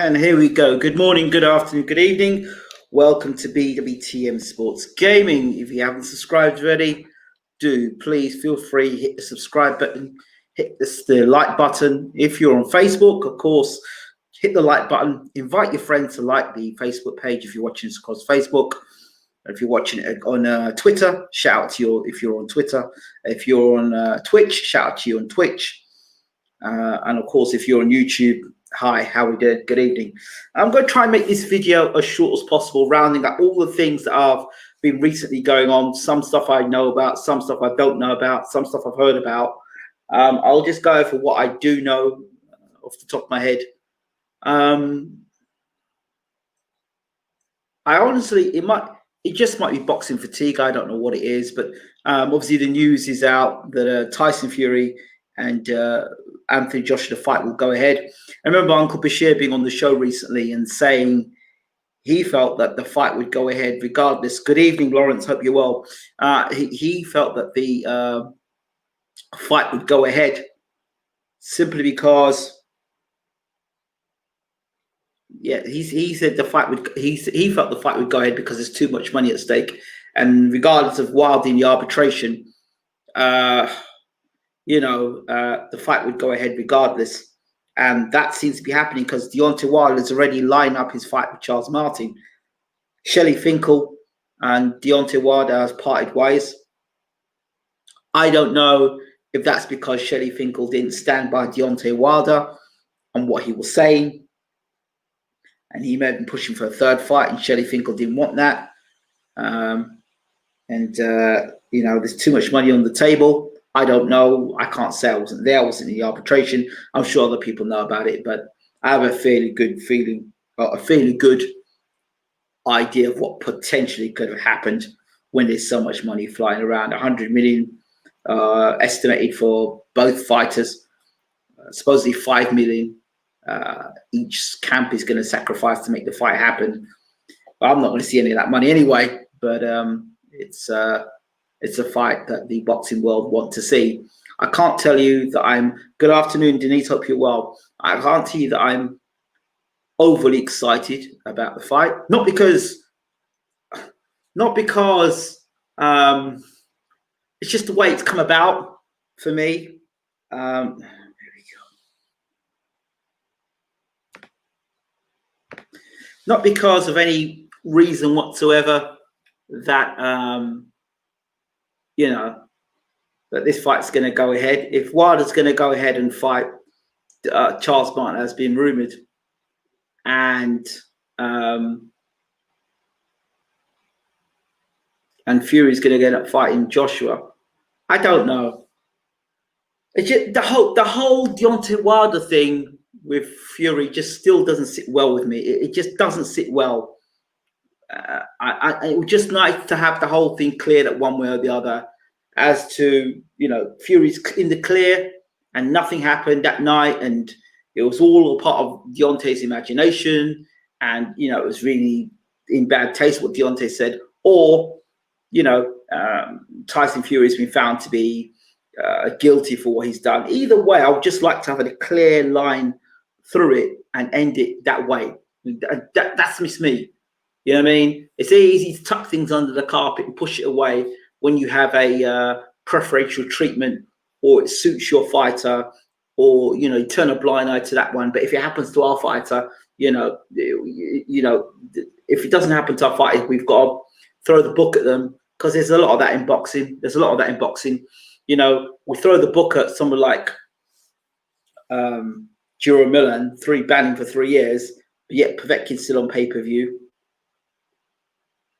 And here we go. Good morning, good afternoon, good evening. Welcome to BWTM Sports Gaming. If you haven't subscribed already, do please feel free, hit the subscribe button, hit the like button. If you're on Facebook, of course, hit the like button. Invite your friends to like the Facebook page if you're watching this across Facebook. If you're watching it on Twitter, shout out to you if you're on Twitter. If you're on Twitch, shout out to you on Twitch. And of course, if you're on YouTube, hi, how we doing? Good evening. I'm going to try and make this video as short as possible, rounding up all the things that have been recently going on. Some stuff I know about, some stuff I don't know about, some stuff I've heard about. I'll just go over what I do know off the top of my head. I honestly, it just might be boxing fatigue. I don't know what it is, but obviously the news is out that Tyson Fury and Anthony Joshua, the fight will go ahead. I remember Uncle Bashir being on the show recently and saying he felt that the fight would go ahead regardless. Good evening, Lawrence. Hope you're well. He felt that the fight would go ahead simply because, yeah, he said the fight would. He felt the fight would go ahead because there's too much money at stake, and regardless of Wilder in the arbitration, the fight would go ahead regardless. And that seems to be happening because Deontay Wilder's already lined up his fight with Charles Martin. Shelley Finkel and Deontay Wilder has parted ways. I don't know if that's because Shelley Finkel didn't stand by Deontay Wilder and what he was saying. And he may have been pushing for a third fight and Shelley Finkel didn't want that. There's too much money on the table. I don't know. I can't say I wasn't there. I wasn't in the arbitration. I'm sure other people know about it, but I have a fairly good feeling, a fairly good idea of what potentially could have happened when there's so much money flying around. 100 million estimated for both fighters. Supposedly 5 million each camp is going to sacrifice to make the fight happen. But I'm not going to see any of that money anyway. But it's a fight that the boxing world want to see. I can't tell you that I'm... Good afternoon, Denise. Hope you're well. I can't tell you that I'm overly excited about the fight. Not because it's just the way it's come about for me. There we go. Not because of any reason whatsoever that that this fight's going to go ahead. If Wilder's going to go ahead and fight Charles Martin, has been rumored, and Fury's going to get up fighting Joshua, I don't know. It's just the whole Deontay Wilder thing with Fury just still doesn't sit well with me. It just doesn't sit well. It was just nice to have the whole thing cleared up one way or the other. As to, Fury's in the clear and nothing happened that night, and it was all a part of Deontay's imagination, and it was really in bad taste what Deontay said, or Tyson Fury has been found to be guilty for what he's done. Either way, I would just like to have a clear line through it and end it that way. That's just me. You know what I mean? It's easy to tuck things under the carpet and push it away when you have a preferential treatment, or it suits your fighter, or you turn a blind eye to that one. But if it happens to our fighter, if it doesn't happen to our fighter, we've got to throw the book at them, because there's a lot of that in boxing. We throw the book at someone like Juro Milan, banning for 3 years, but yet Povetkin's still on pay-per-view.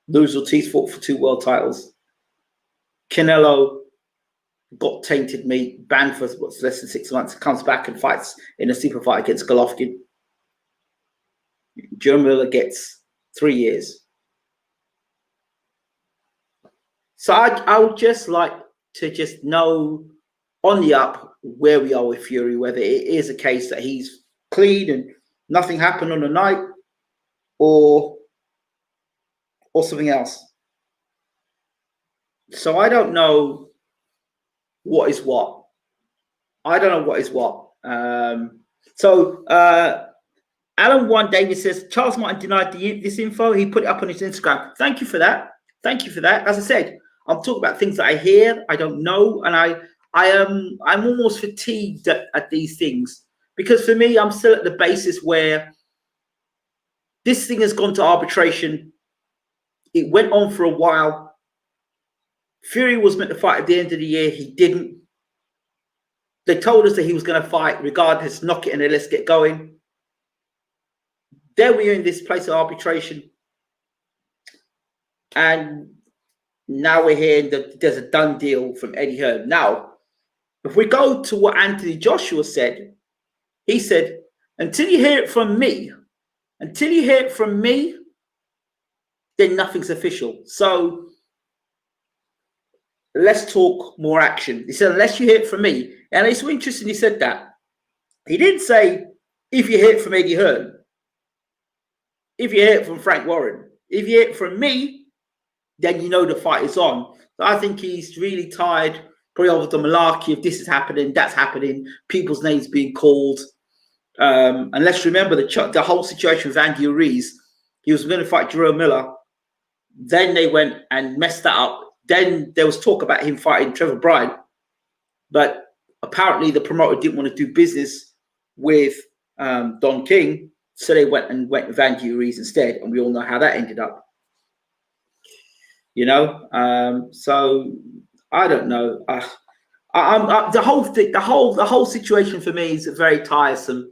Luz Ortiz fought for 2 world titles. Canelo got tainted meat, banned for less than 6 months, comes back and fights in a super fight against Golovkin. Joe Miller gets 3 years. So I would just like to just know on the up where we are with Fury, whether it is a case that he's clean and nothing happened on the night, or something else. So I don't know what is what. Alan One David says Charles Martin denied this info. He put it up on his Instagram. Thank you for that. Thank you for that. As I said, I'm talking about things that I hear, I don't know, and I'm almost fatigued at these things, because for me, I'm still at the basis where this thing has gone to arbitration. It went on for a while. Fury was meant to fight at the end of the year. He didn't. They told us that he was going to fight regardless. Knock it and then let's get going. Then we are in this place of arbitration, and now we're hearing that there's a done deal from Eddie Hearn. Now, if we go to what Anthony Joshua said, he said, until you hear it from me, then nothing's official. So let's talk more action. He said, unless you hear it from me. And it's so interesting he said that. He didn't say, if you hear it from Eddie Hearn, if you hear it from Frank Warren, if you hear it from me, then you know the fight is on. So I think he's really tired, probably over the malarkey of this is happening, that's happening, people's names being called. And let's remember the whole situation with Andy Ruiz. He was going to fight Jerome Miller. Then they went and messed that up. Then there was talk about him fighting Trevor Bryan. But apparently the promoter didn't want to do business with Don King. So they went with Andy Ruiz instead. And we all know how that ended up. You know? So I don't know. The whole situation for me is very tiresome,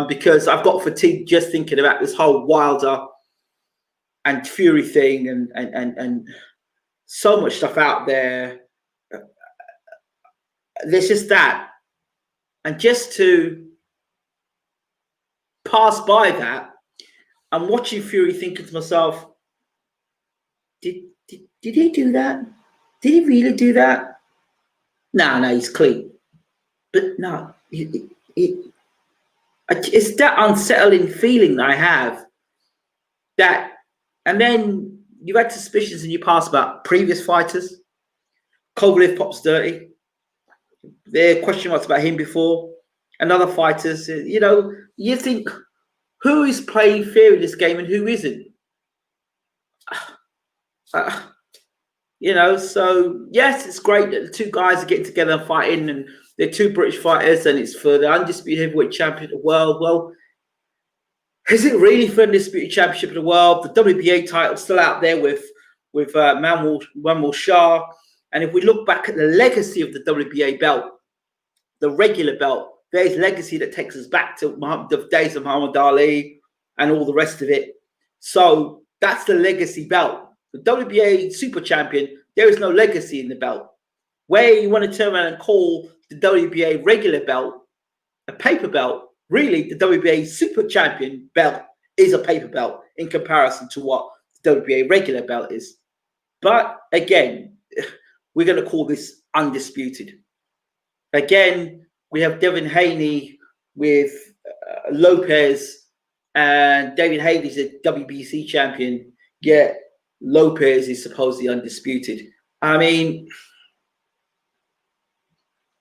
because I've got fatigue just thinking about this whole Wilder and Fury thing, and so much stuff out there. There's just that, and just to pass by that, I'm watching Fury, thinking to myself, did he do that? Did he really do that? No, he's clean. But no, it's that unsettling feeling that I have. That, and then you've had suspicions in your past about previous fighters. Kovalev pops dirty. There are question marks about him before. And other fighters, you know, you think, who is playing fair in this game and who isn't? You know, so yes, it's great that the two guys are getting together and fighting, and they're two British fighters, and it's for the undisputed heavyweight champion of the world. Well, is it really for the undisputed championship of the world? The WBA title's still out there with Manwal Shah. And if we look back at the legacy of the WBA belt, the regular belt, there's legacy that takes us back to the days of Muhammad Ali and all the rest of it. So that's the legacy belt. The WBA super champion, there is no legacy in the belt. Where you want to turn around and call the WBA regular belt a paper belt, really the WBA super champion belt is a paper belt in comparison to what the WBA regular belt is. But again, we're going to call this undisputed. Again, we have Devin Haney with Lopez, and David Haney's a WBC champion, yet Lopez is supposedly undisputed. I mean,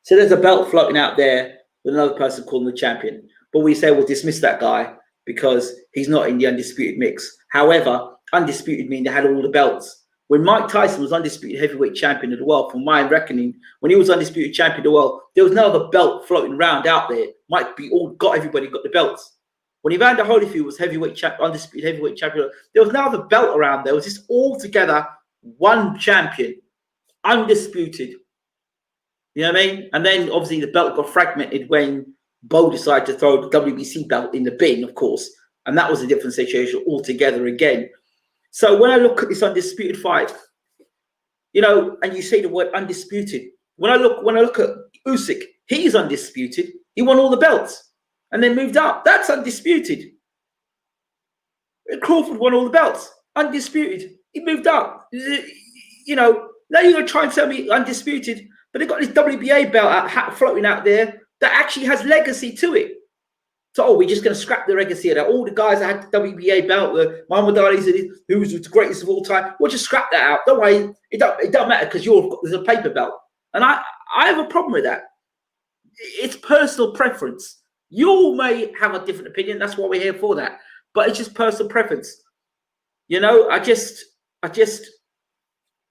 so there's a belt floating out there with another person calling the champion, but we say we'll dismiss that guy because he's not in the undisputed mix. However, undisputed mean they had all the belts. When Mike Tyson was undisputed heavyweight champion of the world, from my reckoning, when he was undisputed champion of the world, there was no other belt floating around out there. Everybody got the belts. When Evander Holyfield was undisputed heavyweight champion, there was no other belt around there. It was just all together one champion, undisputed. You know what I mean? And then obviously the belt got fragmented when Bo decided to throw the WBC belt in the bin, of course, and that was a different situation altogether again. So when I look at this undisputed fight, you know, and you say the word undisputed, when I look at Usyk, he's undisputed. He won all the belts and then moved up. That's undisputed. Crawford won all the belts, undisputed. He moved up. You know, now you're going to try and tell me undisputed, but they've got this WBA belt floating out there that actually has legacy to it. So, we're just going to scrap the legacy of that. All the guys that had the WBA belt, Muhammad Ali, who was the greatest of all time, we'll just scrap that out. Don't worry, it don't matter because there's a paper belt. And I have a problem with that. It's personal preference. You all may have a different opinion. That's why we're here for that. But it's just personal preference. You know,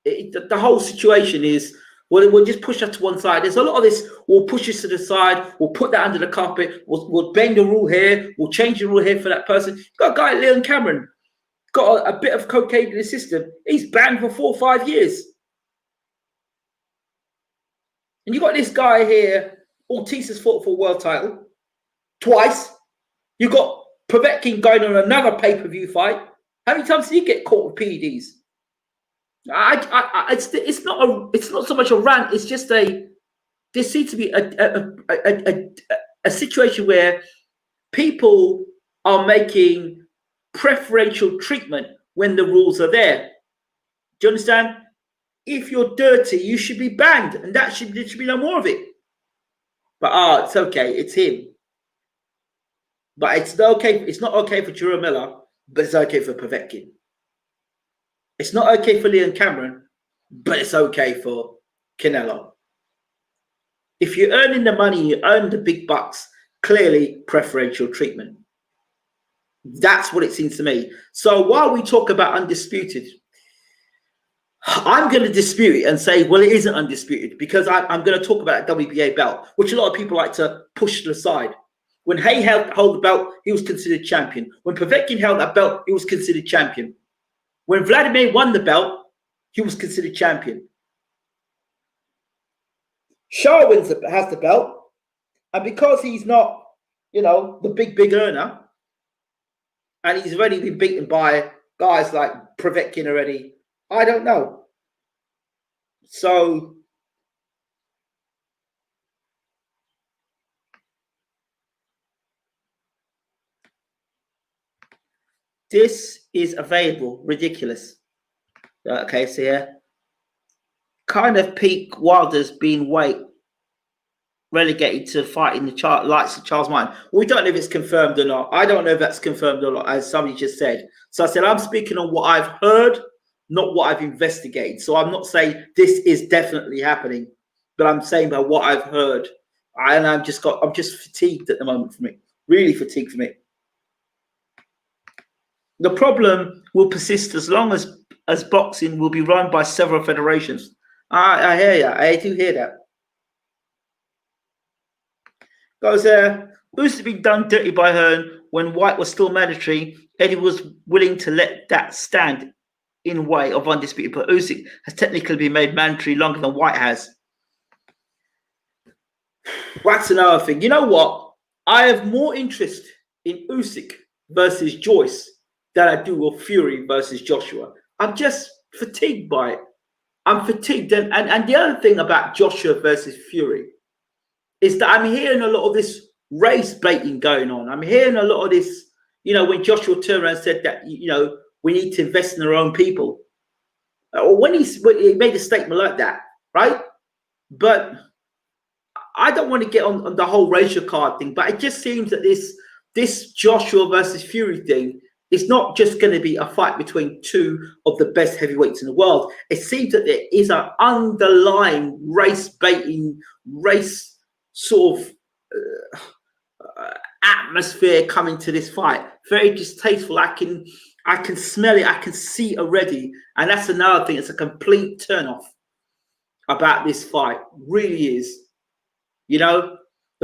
the whole situation is, well, we'll just push us to one side. There's a lot of this, we'll push us to the side, we'll put that under the carpet, we'll bend the rule here, we'll change the rule here for that person. You've got a guy, Leon Cameron, got a bit of cocaine in his system. He's banned for 4 or 5 years. And you got this guy here, Ortiz has fought for a world title twice. You got Povetkin going on another pay-per-view fight. How many times did he get caught with PEDs? It's not so much a rant. It's just there seems to be a situation where people are making preferential treatment when the rules are there. Do you understand? If you're dirty, you should be banned, and there should be no more of it. But it's okay. It's him. But it's not okay. It's not okay for Jarrell Miller, but it's okay for Povetkin. It's not okay for Leon Cameron, but it's okay for Canelo. If you're earning the money, you earn the big bucks, clearly preferential treatment. That's what it seems to me. So while we talk about undisputed, I'm going to dispute it and say, well, it isn't undisputed, because I'm going to talk about that WBA belt, which a lot of people like to push to the side. When Hay held the belt, he was considered champion. When Povetkin held that belt, he was considered champion. When Vladimir won the belt, he was considered champion. Shah has the belt, and because he's not, the big earner, and he's already been beaten by guys like Povetkin already, I don't know. So this is available. Ridiculous. Okay, so yeah. Kind of peak Wilder's been relegated to fighting the likes of Charles Martin. We don't know if it's confirmed or not. I don't know if that's confirmed or not, as somebody just said. So I said, I'm speaking on what I've heard, not what I've investigated. So I'm not saying this is definitely happening, but I'm saying about what I've heard. And I'm just fatigued at the moment from it. Really fatigued from it. The problem will persist as long as boxing will be run by several federations. I hear you. I do hear that. Goes there. Usyk been done dirty by Hearn when White was still mandatory. Eddie was willing to let that stand in way of undisputed, but Usyk has technically been made mandatory longer than White has. That's another thing. You know what? I have more interest in Usyk versus Joyce than I do with Fury versus Joshua. I'm just fatigued by it. I'm fatigued. And the other thing about Joshua versus Fury is that I'm hearing a lot of this race baiting going on. I'm hearing a lot of this, when Joshua turned around and said that, we need to invest in our own people. Or when he made a statement like that, right? But I don't want to get on the whole racial card thing, but it just seems that this Joshua versus Fury thing is not just going to be a fight between two of the best heavyweights in the world. It seems that there is an underlying race baiting, race sort of atmosphere coming to this fight. Very distasteful. I can smell it. I can see it already. And that's another thing. It's a complete turnoff about this fight. Really is. The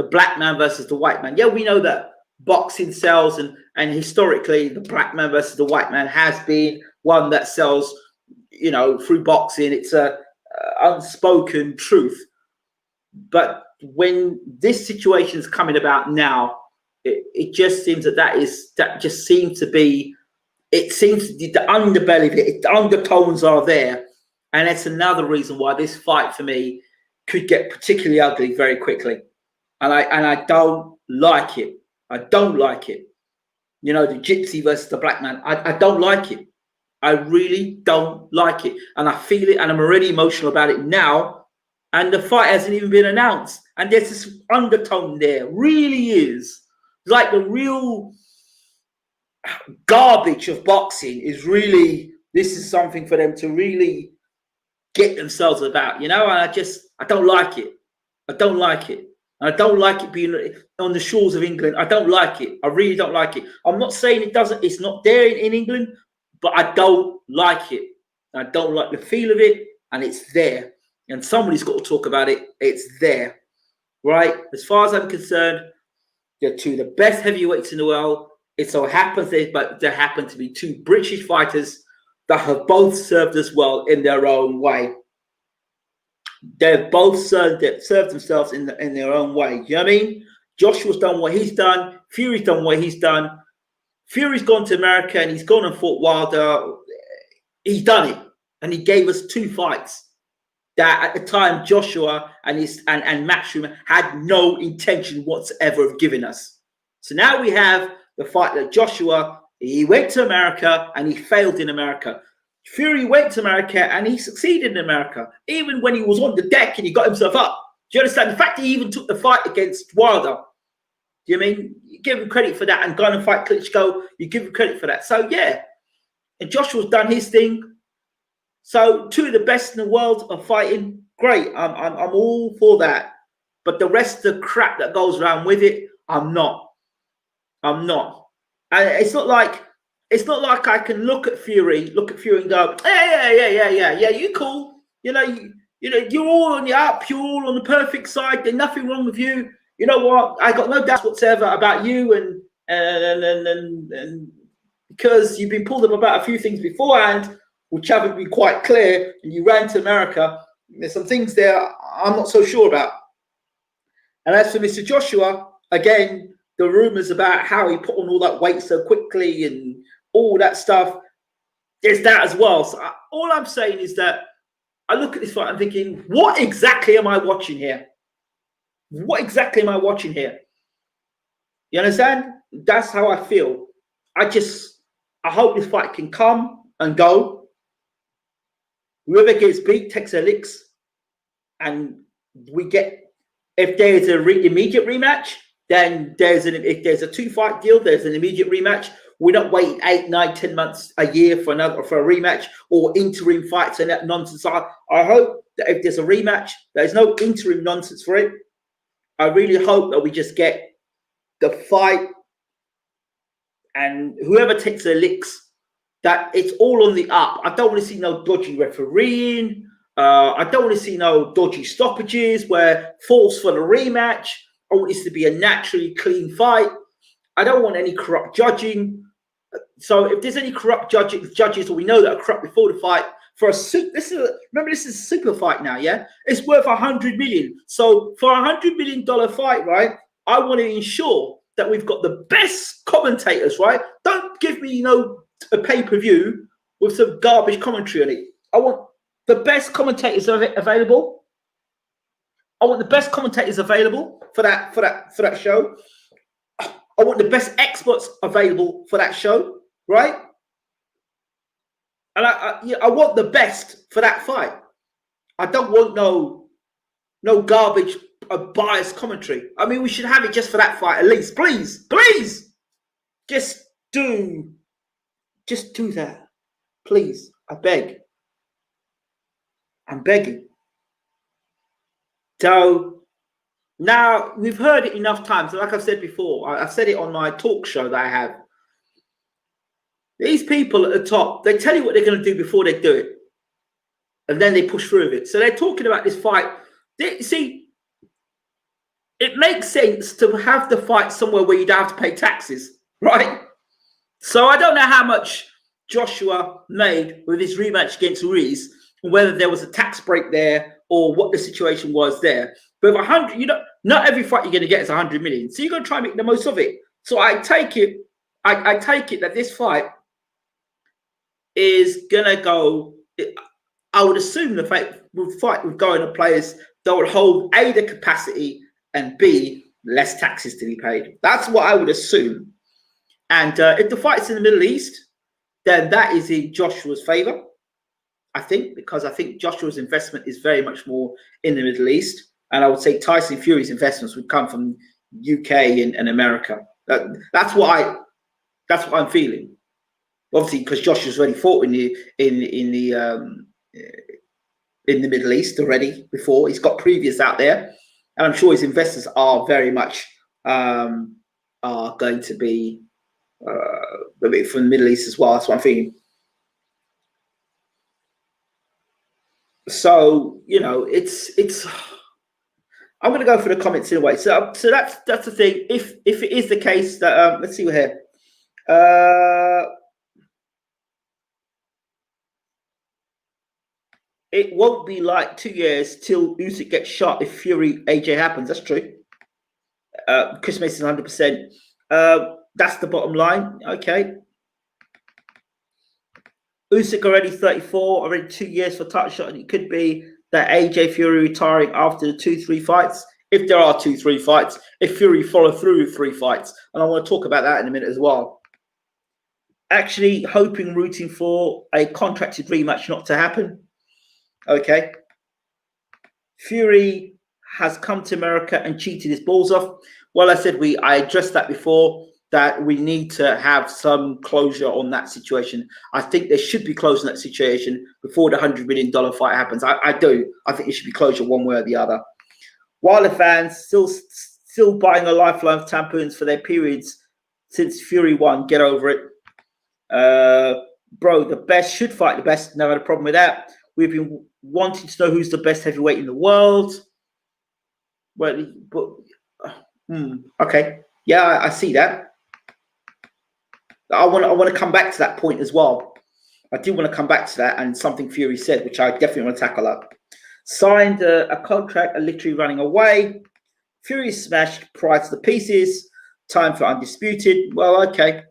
black man versus the white man. Yeah, we know that boxing sells, and historically the black man versus the white man has been one that sells, through boxing. It's a unspoken truth. But when this situation is coming about now, it just seems that just seems to be, it seems the underbelly of it, the undertones are there. And that's another reason why this fight for me could get particularly ugly very quickly. And I don't like it. I don't like it. The gypsy versus the black man. I don't like it. I really don't like it. And I feel it, and I'm already emotional about it now. And the fight hasn't even been announced. And there's this undertone there. Really is. Like the real garbage of boxing is really, this is something for them to really get themselves about, And I don't like it. I don't like it. And I don't like it being on the shores of England. I don't like it. I really don't like it. I'm not saying it doesn't. It's not there in England, but I don't like it. I don't like the feel of it, and it's there. And somebody's got to talk about it. It's there, right? As far as I'm concerned, they're two of the best heavyweights in the world. It so happens but there happen to be two British fighters that have both served us well in their own way. They've both served themselves in their own way. Do you know what I mean? Joshua's done what he's done. Fury's done what he's done. Fury's gone to America and he's gone and fought Wilder. He's done it, and he gave us two fights that at the time Joshua and Matchroom had no intention whatsoever of giving us. So now we have the fight that Joshua, he went to America and he failed in America. Fury went to America and he succeeded in America, even when he was on the deck and he got himself up. Do you understand? The fact that he even took the fight against Wilder, do you know what I mean? You give him credit for that, and going and fight Klitschko, you give him credit for that. So yeah, and Joshua's done his thing. So two of the best in the world are fighting. Great, I'm all for that. But the rest of the crap that goes around with it, I'm not. And it's not like I can look at Fury and go, yeah, you cool. You know, you're all on the up, you're all on the perfect side. There's nothing wrong with you. You know what? I got no doubts whatsoever about you, and because you've been pulled up about a few things beforehand, which haven't been quite clear, and you ran to America. There's some things there I'm not so sure about. And as for Mr. Joshua, again, the rumors about how he put on all that weight so quickly and all that stuff, there's that as well. So all I'm saying is that I look at this fight and thinking, what exactly am I watching here? What exactly am I watching here? You understand? That's how I feel. I hope this fight can come and go. Whoever gets beat takes their licks, and we get, if there's an immediate rematch, then if there's a 2-fight deal, there's an immediate rematch. We're not waiting 8, 9, 10 months, a year for a rematch or interim fights and that nonsense. I hope that if there's a rematch, there's no interim nonsense for it. I really hope that we just get the fight, and whoever takes their licks, that it's all on the up. I don't want to see no dodgy refereeing. I don't want to see no dodgy stoppages where false for the rematch. I want this to be a naturally clean fight. I don't want any corrupt judging. So if there's any corrupt judges, or we know that are corrupt before the fight, remember this is a super fight now, yeah? It's worth 100 million. So for $100 million fight, right? I want to ensure that we've got the best commentators, right? Don't give me, a pay-per-view with some garbage commentary on it. I want the best commentators available. I want the best commentators available for that show. I want the best experts available for that show, right? And I want the best for that fight. I don't want no garbage, biased commentary. I mean, we should have it just for that fight at least. Please, just do that. Please, I beg. I'm begging. So now we've heard it enough times. Like I've said before, I've said it on my talk show that I have. These people at the top, they tell you what they're going to do before they do it. And then they push through with it. So they're talking about this fight. See, it makes sense to have the fight somewhere where you don't have to pay taxes, right? So I don't know how much Joshua made with his rematch against Ruiz, whether there was a tax break there or what the situation was there. But 100, not every fight you're going to get is 100 million. So you're going to try and make the most of it. So I take it that this fight is going to go, I would assume the fight with going to players that would hold A, the capacity, and B, less taxes to be paid. That's what I would assume. And if the fight's in the Middle East, then that is in Joshua's favor, I think, because I think Joshua's investment is very much more in the Middle East. And I would say Tyson Fury's investments would come from UK and America. That's what I'm feeling. Obviously, because Joshua's already fought in the Middle East already before. He's got previous out there. And I'm sure his investors are very much are going to be a bit from the Middle East as well. That's what I'm thinking. So, you know, it's I'm going to go for the comments in a way. So that's the thing. If it is the case that let's see what here. It won't be like 2 years till Usyk gets shot if Fury AJ happens. That's true. Chris Mason 100%. That's the bottom line. Okay. Usyk already 34, already 2 years for title shot, and it could be that AJ Fury retiring after the 2-3 fights. If there are 2-3 fights, if Fury follow through with 3 fights, and I want to talk about that in a minute as well. Actually, hoping, rooting for a contracted rematch not to happen. Okay. Fury has come to America and cheated his balls off. Well, I said I addressed that before, that we need to have some closure on that situation. I think there should be closure on that situation before the $100 million fight happens. I do. I think there should be closure one way or the other. While the fans still buying a lifeline of tampons for their periods since Fury won, get over it. Bro, the best should fight the best. Never had a problem with that. We've been wanting to know who's the best heavyweight in the world. Well, but okay, yeah, I see that. I want to come back to that point as well. I do want to come back to that and something Fury said, which I definitely want to tackle up. Signed a contract, are literally running away. Fury smashed prior to the pieces. Time for undisputed. Well, okay.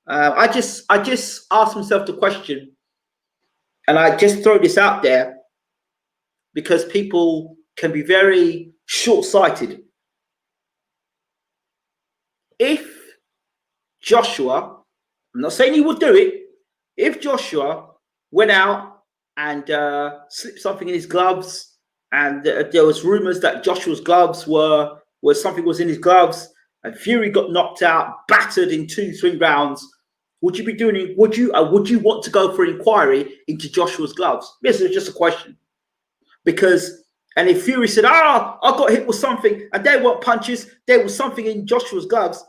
I just asked myself the question, and I just throw this out there because people can be very short-sighted. If Joshua, I'm not saying he would do it, if Joshua went out and slipped something in his gloves, and there was rumors that Joshua's gloves were something was in his gloves, and Fury got knocked out, battered in 2-3 rounds, would you be doing it? Would you want to go for an inquiry into Joshua's gloves? This is just a question. Because, and if Fury said, I got hit with something, and there weren't punches, there was something in Joshua's gloves.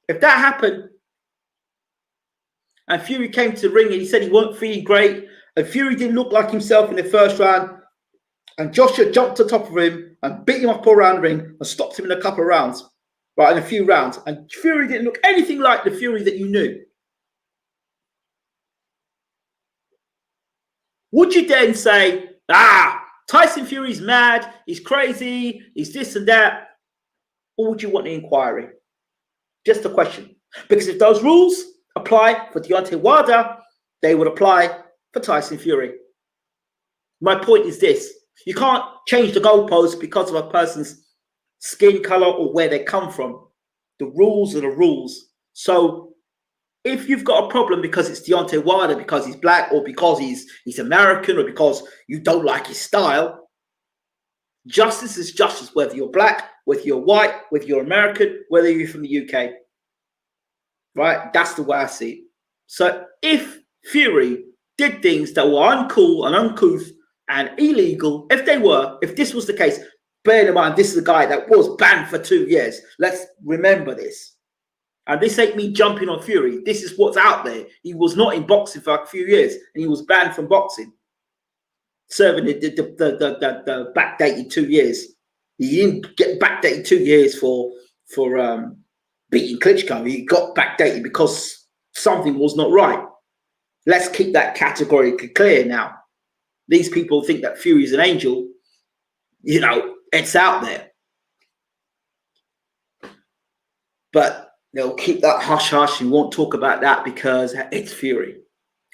If that happened, and Fury came to the ring and he said he wasn't feeling great, and Fury didn't look like himself in the first round, and Joshua jumped on top of him and beat him up all around the ring and stopped him in a couple of rounds, right, in a few rounds, and Fury didn't look anything like the Fury that you knew, would you then say, Tyson Fury's mad, he's crazy, he's this and that, or would you want the inquiry? Just a question. Because if those rules apply for Deontay Wilder, they would apply for Tyson Fury. My point is this. You can't change the goalposts because of a person's skin color or where they come from. The rules are the rules. So if you've got a problem because it's Deontay Wilder, because he's black, or because he's American, or because you don't like his style, justice is justice, whether you're black, whether you're white, whether you're American, whether you're from the UK. Right? That's the way I see it. So if Fury did things that were uncool and uncouth and illegal, if this was the case, bear in mind, this is a guy that was banned for 2 years. Let's remember this. And this ain't me jumping on Fury. This is what's out there. He was not in boxing for a few years, and he was banned from boxing, serving the backdated 2 years. He didn't get backdated 2 years for beating Klitschko. He got backdated because something was not right. Let's keep that categorically clear now. These people think that Fury's an angel. You know, it's out there. But they'll keep that hush-hush and won't talk about that because it's Fury.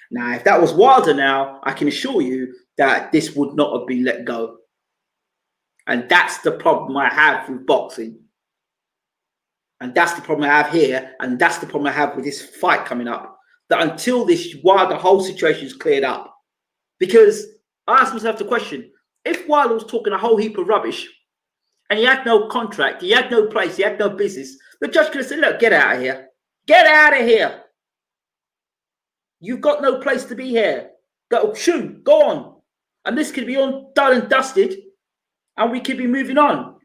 Now, if that was Wilder now, I can assure you that this would not have been let go. And that's the problem I have with boxing. And that's the problem I have here. And that's the problem I have with this fight coming up. That until the whole situation is cleared up. Because I asked myself the question, if Wilder was talking a whole heap of rubbish and he had no contract, he had no place, he had no business, the judge could have said, look, get out of here. Get out of here. You've got no place to be here. Go, shoot, go on. And this could be on done and dusted. and we could be moving on.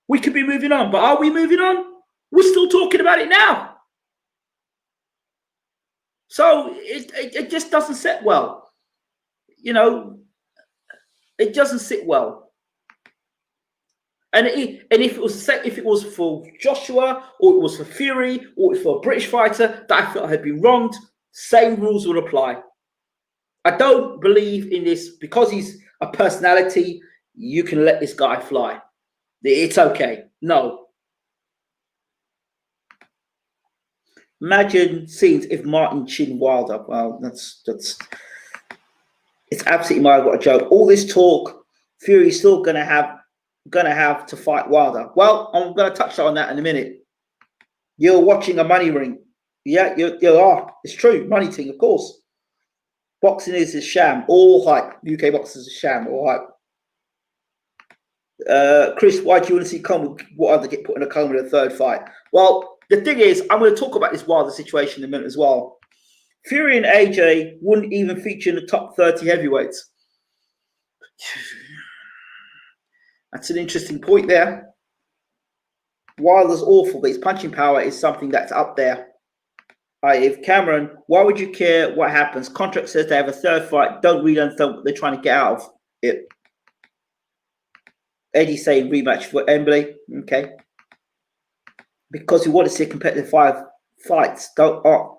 We could be moving on, but are we moving on? We're still talking about it now. So it just doesn't sit well. You know, it doesn't sit well. And if it was for Joshua, or it was for Fury, or it was for a British fighter that I felt had been wronged, same rules would apply. I don't believe in this because he's a personality. You can let this guy fly. It's okay. No. Imagine scenes if Martin chinned Wilder. Well, that's it's absolutely what a joke. All this talk, Fury's still gonna have to fight Wilder. Well, I'm gonna touch on that in a minute. You're watching a money ring. Yeah, you are. It's true. Money thing, of course. Boxing is a sham. All hype. UK boxing is a sham. All hype. Chris, why do you want to see Wilder get put in a coma in the third fight? Well, the thing is, I'm going to talk about this Wilder situation in a minute as well. Fury and AJ wouldn't even feature in the top 30 heavyweights. That's an interesting point there. Wilder's awful, but his punching power is something that's up there. If Cameron, why would you care what happens? Contract says they have a third fight. Don't really understand what they're trying to get out of it. Eddie saying rematch for Emily. Okay. Because we want to see a competitive fights.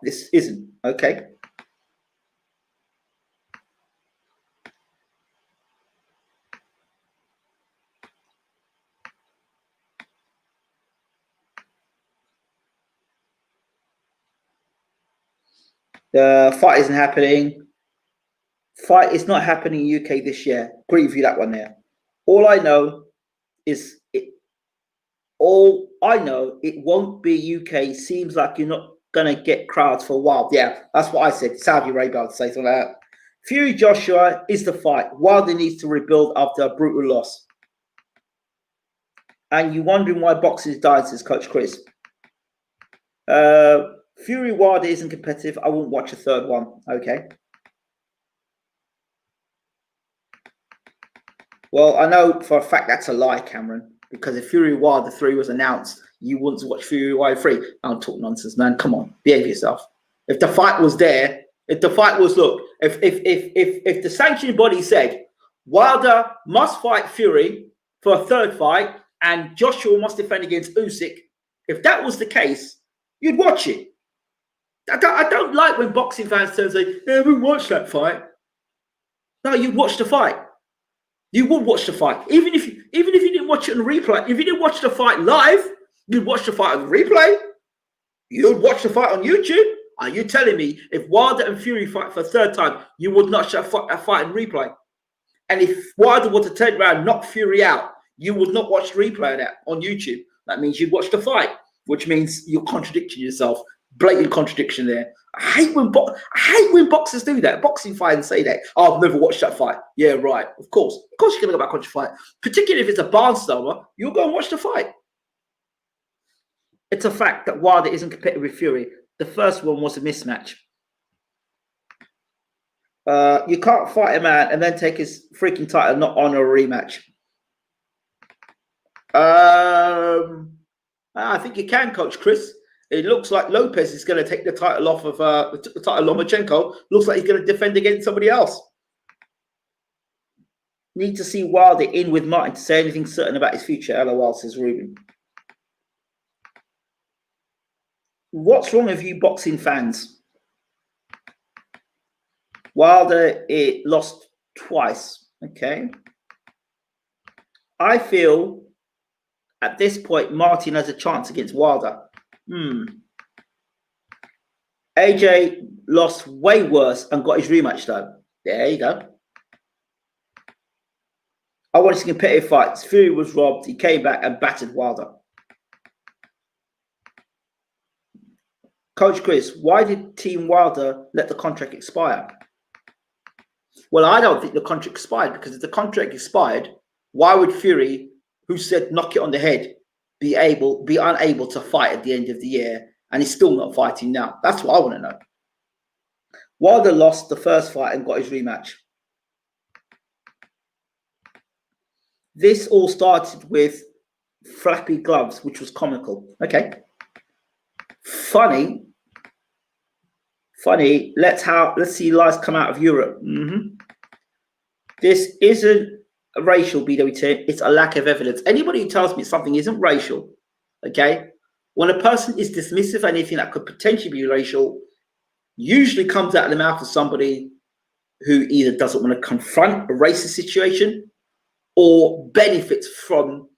This isn't. Okay. The fight isn't happening. Fight is not happening in UK this year. Agree with you that one there. All I know is it won't be UK. Seems like you're not gonna get crowds for a while. Yeah, that's what I said. Saudi Arabia, I'd say something like that. Fury Joshua is the fight. Wilder needs to rebuild after a brutal loss. And you're wondering why boxing is dying, says Coach Chris. Fury Wilder isn't competitive. I won't watch a third one. Okay. Well, I know for a fact that's a lie, Cameron. Because if Fury Wilder 3 was announced, you wouldn't watch Fury Wilder 3. Don't talk nonsense, man. Come on, behave yourself. If the fight was there, if the fight was, look, if the sanctioning body said Wilder must fight Fury for a third fight and Joshua must defend against Usyk, if that was the case, you'd watch it. I don't like when boxing fans turn and say, "Yeah, we watched that fight." No, you'd watch the fight. You would watch the fight, even if you didn't watch it on replay. If you didn't watch the fight live, you'd watch the fight on replay. You'd watch the fight on YouTube. Are you telling me if Wilder and Fury fight for a third time, you would not show a fight on replay? And if Wilder were to turn around and knock Fury out, you would not watch the replay of that on YouTube. That means you'd watch the fight, which means you're contradicting yourself. Blatant contradiction there. I hate when boxers do that. Boxing fighters say that. Oh, I've never watched that fight. Yeah, right. Of course you're gonna go back on your fight. Particularly if it's a barnstormer, you'll go and watch the fight. It's a fact that Wilder isn't competitive with Fury. The first one was a mismatch. You can't fight a man and then take his freaking title, not honor a rematch. I think you can, Coach Chris. It looks like Lopez is going to take the title off of the title Lomachenko. Looks like he's going to defend against somebody else. Need to see Wilder in with Martin to say anything certain about his future. LOL, says Ruben. What's wrong with you boxing fans? Wilder lost twice. Okay. I feel at this point Martin has a chance against Wilder. AJ lost way worse and got his rematch though. There you go. I wanted to see competitive fights. Fury was robbed. He came back and battered Wilder. Coach Chris, why did Team Wilder let the contract expire? Well, I don't think the contract expired, because if the contract expired, why would Fury, who said knock it on the head, be unable to fight at the end of the year, and he's still not fighting now? That's what I want to know. Wilder lost the first fight and got his rematch. this all started with flappy gloves, which was comical. Okay. Funny. Let's see lies come out of Europe. This isn't a racial BWT, it's a lack of evidence. Anybody who tells me something isn't racial, okay, when a person is dismissive of anything that could potentially be racial, usually comes out of the mouth of somebody who either doesn't want to confront a racist situation or benefits from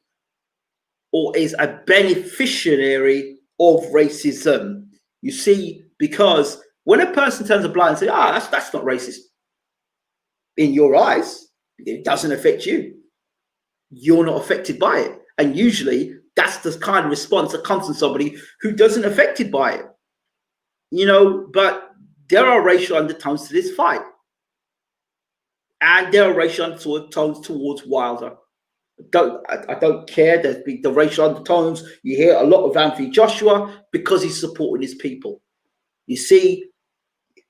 or is a beneficiary of racism. You see, because when a person turns a blind and says, that's not racist, in your eyes, it doesn't affect you. You're not affected by it. And usually that's the kind of response that comes from somebody who doesn't affected by it. You know, but there are racial undertones to this fight. And there are racial undertones towards Wilder. I don't care. There's the racial undertones. You hear a lot of Anthony Joshua because he's supporting his people. You see,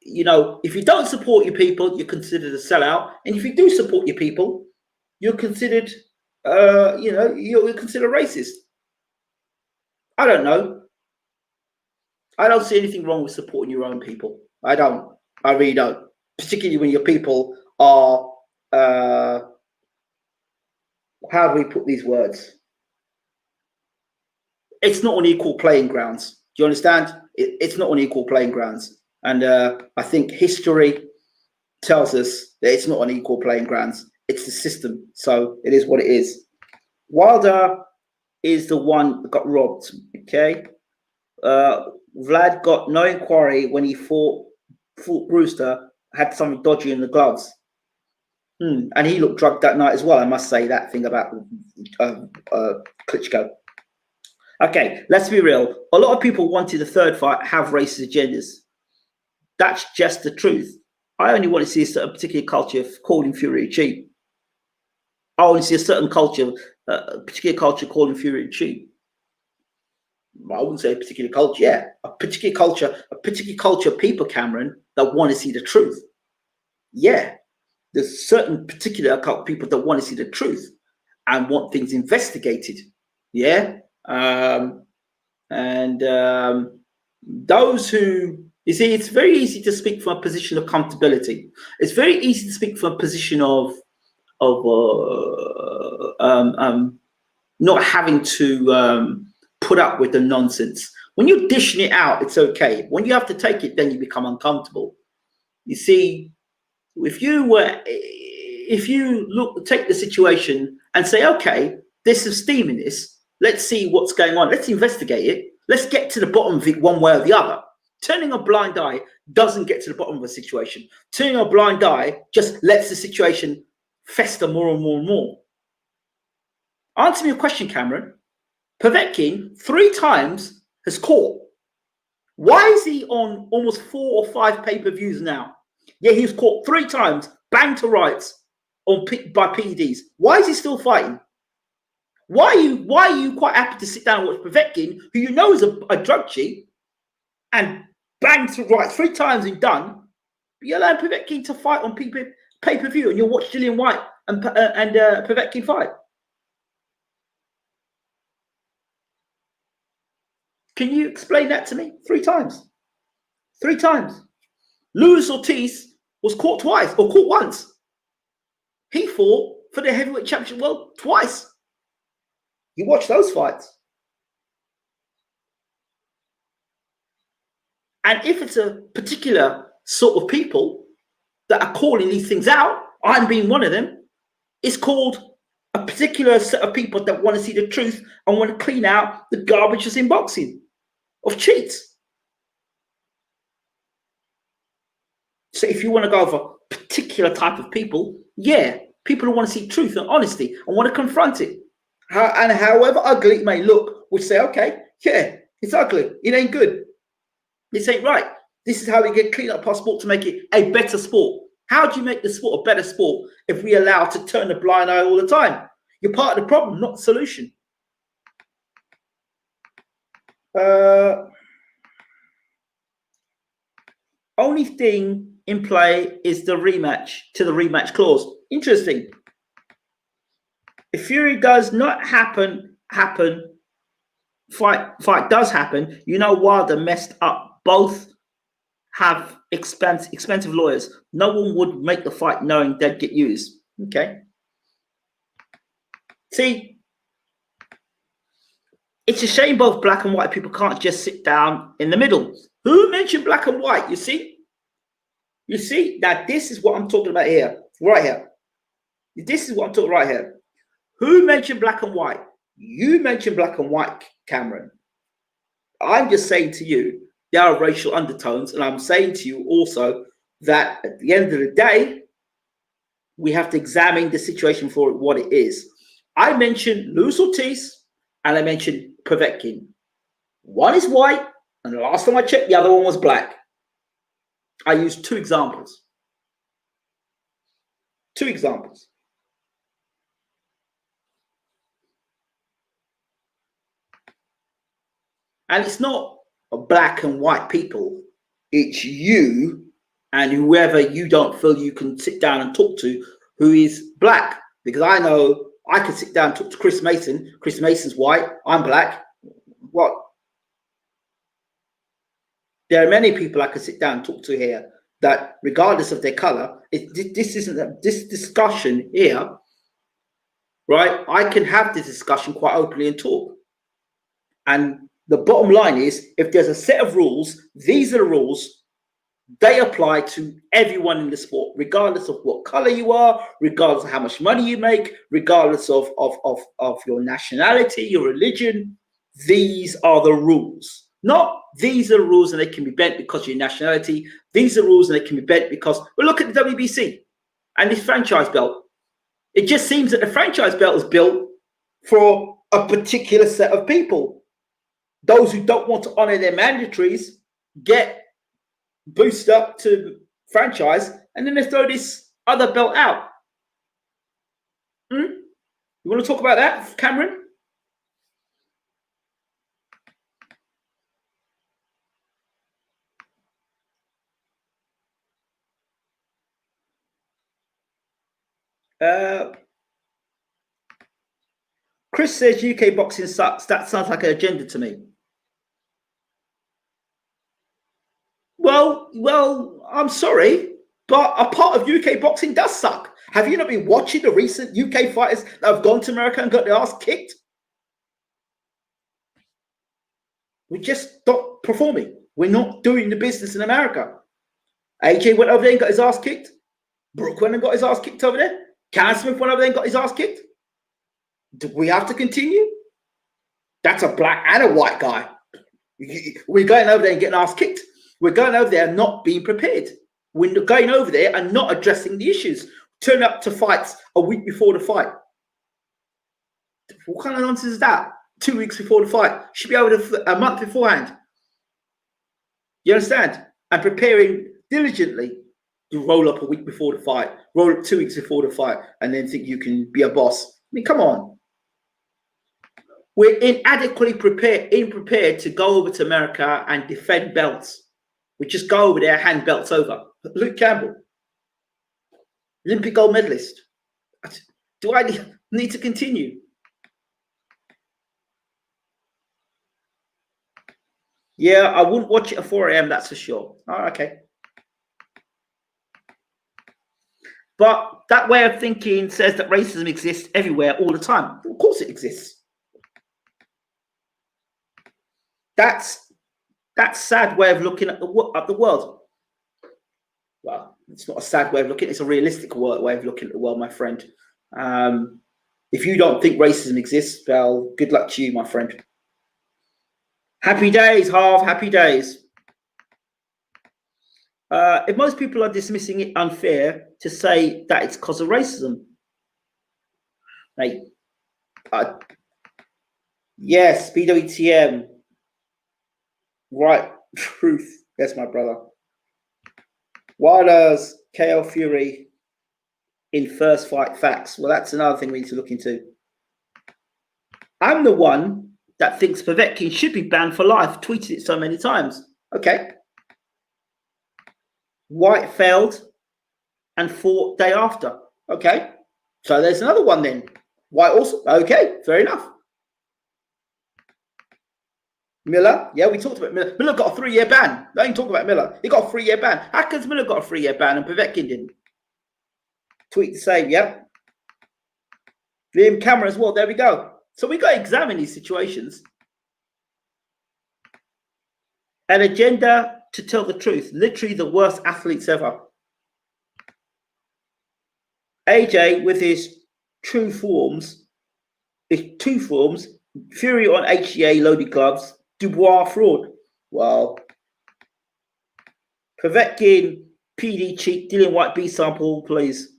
you know, if you don't support your people, you're considered a sellout. And if you do support your people, you're considered, you're considered racist. I don't know. I don't see anything wrong with supporting your own people. I don't. I really don't. Particularly when your people are, how do we put these words? It's not on equal playing grounds. Do you understand? It's not on equal playing grounds. And I think history tells us that it's not on equal playing grounds. It's the system. So it is what it is. Wilder is the one that got robbed. Okay. Vlad got no inquiry when he fought Brewster, had something dodgy in the gloves. And he looked drugged that night as well. I must say that thing about Klitschko. Okay, let's be real. A lot of people wanted the third fight have racist agendas. That's just the truth. I only want to see a certain particular culture calling Fury cheap. I want to see a certain culture, particular culture calling Fury cheap. I wouldn't say a particular culture, yeah. A particular culture of people, Cameron, that want to see the truth. Yeah. There's certain particular people that want to see the truth and want things investigated. Yeah. Those who, you see, it's very easy to speak from a position of comfortability. It's very easy to speak from a position of not having to put up with the nonsense. When you're dishing it out, it's okay. When you have to take it, then you become uncomfortable. You see, if you take the situation and say, okay, there's some steam in this. Let's see what's going on. Let's investigate it. Let's get to the bottom of it one way or the other. Turning a blind eye doesn't get to the bottom of a situation. Turning a blind eye just lets the situation fester more and more and more. Answer me a question, Cameron. Povetkin 3 times has caught. Why is he on almost 4 or 5 pay-per-views now? Yeah, he was caught 3 times, banged to rights by PEDs. Why is he still fighting? Why are you quite happy to sit down and watch Povetkin, who you know is a drug cheat, and banged to rights 3 times and done? But you're allowing Povetkin to fight on pay-per-view, and you'll watch Dillian Whyte and Povetkin fight. Can you explain that to me? 3 times. 3 times. Luis Ortiz was caught twice, or caught once. He fought for the heavyweight championship world twice. You watch those fights. And if it's a particular sort of people that are calling these things out, I'm being one of them, it's called a particular set of people that want to see the truth and want to clean out the garbage that's in boxing of cheats. So if you want to go for a particular type of people, yeah, people who want to see truth and honesty and want to confront it. And however ugly it may look, we say, okay, yeah, it's ugly. It ain't good. This ain't right. This is how we get clean up our sport to make it a better sport. How do you make the sport a better sport if we allow to turn a blind eye all the time? You're part of the problem, not the solution. Only thing in play is the rematch clause. Interesting. If Fury does not happen, fight does happen, you know Wilder messed up. Both have expensive lawyers. No one would make the fight knowing they'd get used. Okay. See, it's a shame both black and white people can't just sit down in the middle. Who mentioned black and white? You see? You see? Now, this is what I'm talking about here. Right here. This is what I'm talking right here. Who mentioned black and white? You mentioned black and white, Cameron. I'm just saying to you, there are racial undertones. And I'm saying to you also that at the end of the day, we have to examine the situation for what it is. I mentioned Luis Ortiz and I mentioned Povetkin. One is white, and the last time I checked, the other one was black. I used two examples. Two examples. And it's not black and white people. It's you and whoever you don't feel you can sit down and talk to who is black. Because I know I could sit down and talk to Chris Mason. Chris Mason's white. I'm black. What? There are many people I could sit down and talk to here that, regardless of their color, this discussion here, right? I can have this discussion quite openly and talk. And the bottom line is, if there's a set of rules, these are the rules. They apply to everyone in the sport, regardless of what color you are, regardless of how much money you make, regardless of your nationality, your religion. These are the rules. Not these are the rules and they can be bent because of your nationality. These are rules and they can be bent because, well, look at the WBC and this franchise belt. It just seems that the franchise belt is built for a particular set of people. Those who don't want to honor their mandatories get boosted up to franchise, and then they throw this other belt out. You want to talk about that, Cameron? Chris says UK boxing sucks. That sounds like an agenda to me. Well, I'm sorry, but a part of UK boxing does suck. Have you not been watching the recent UK fighters that have gone to America and got their ass kicked? We just stopped performing. We're not doing the business in America. AJ went over there and got his ass kicked. Brooke went and got his ass kicked over there. Cam Smith went over there and got his ass kicked. Do we have to continue? That's a black and a white guy. We're going over there and getting ass kicked. We're going over there and not being prepared. We're going over there and not addressing the issues. Turn up to fights a week before the fight. What kind of nonsense is that? 2 weeks before the fight. Should be able to a month beforehand. You understand? And preparing diligently. You roll up a week before the fight, roll up 2 weeks before the fight, and then think you can be a boss. I mean, come on. We're inadequately prepared to go over to America and defend belts. We just go over there, hand belts over. Luke Campbell, Olympic gold medalist. Do I need to continue? Yeah, I wouldn't watch it at 4 a.m., that's for sure. Oh, okay. But that way of thinking says that racism exists everywhere all the time. Of course it exists. That's sad way of looking at the world. Well, it's not a sad way of looking. It's a realistic way of looking at the world, my friend. If you don't think racism exists, well, good luck to you, my friend. Happy days, Harv. Happy days. If most people are dismissing it unfair to say that it's because of racism. Like, yes, BWTM. Right, truth. Yes, my brother. Why does KO Fury in first fight facts? Well, that's another thing we need to look into. I'm the one that thinks Povetkin should be banned for life. Tweeted it so many times. Okay. White failed and fought day after. Okay. So there's another one then. White also, okay, fair enough. Miller, yeah, we talked about Miller. Miller got a 3-year ban. Don't even talk about Miller. He got a 3-year ban. How comes Miller got a 3-year ban and Povetkin didn't? Tweet the same, yep. Liam Cameron as well. There we go. So we got to examine these situations. An agenda to tell the truth. Literally the worst athletes ever. AJ with his true forms, Fury on HGA loaded gloves, Dubois fraud. Well, Povetkin, PD cheat, Dylan White B sample, please.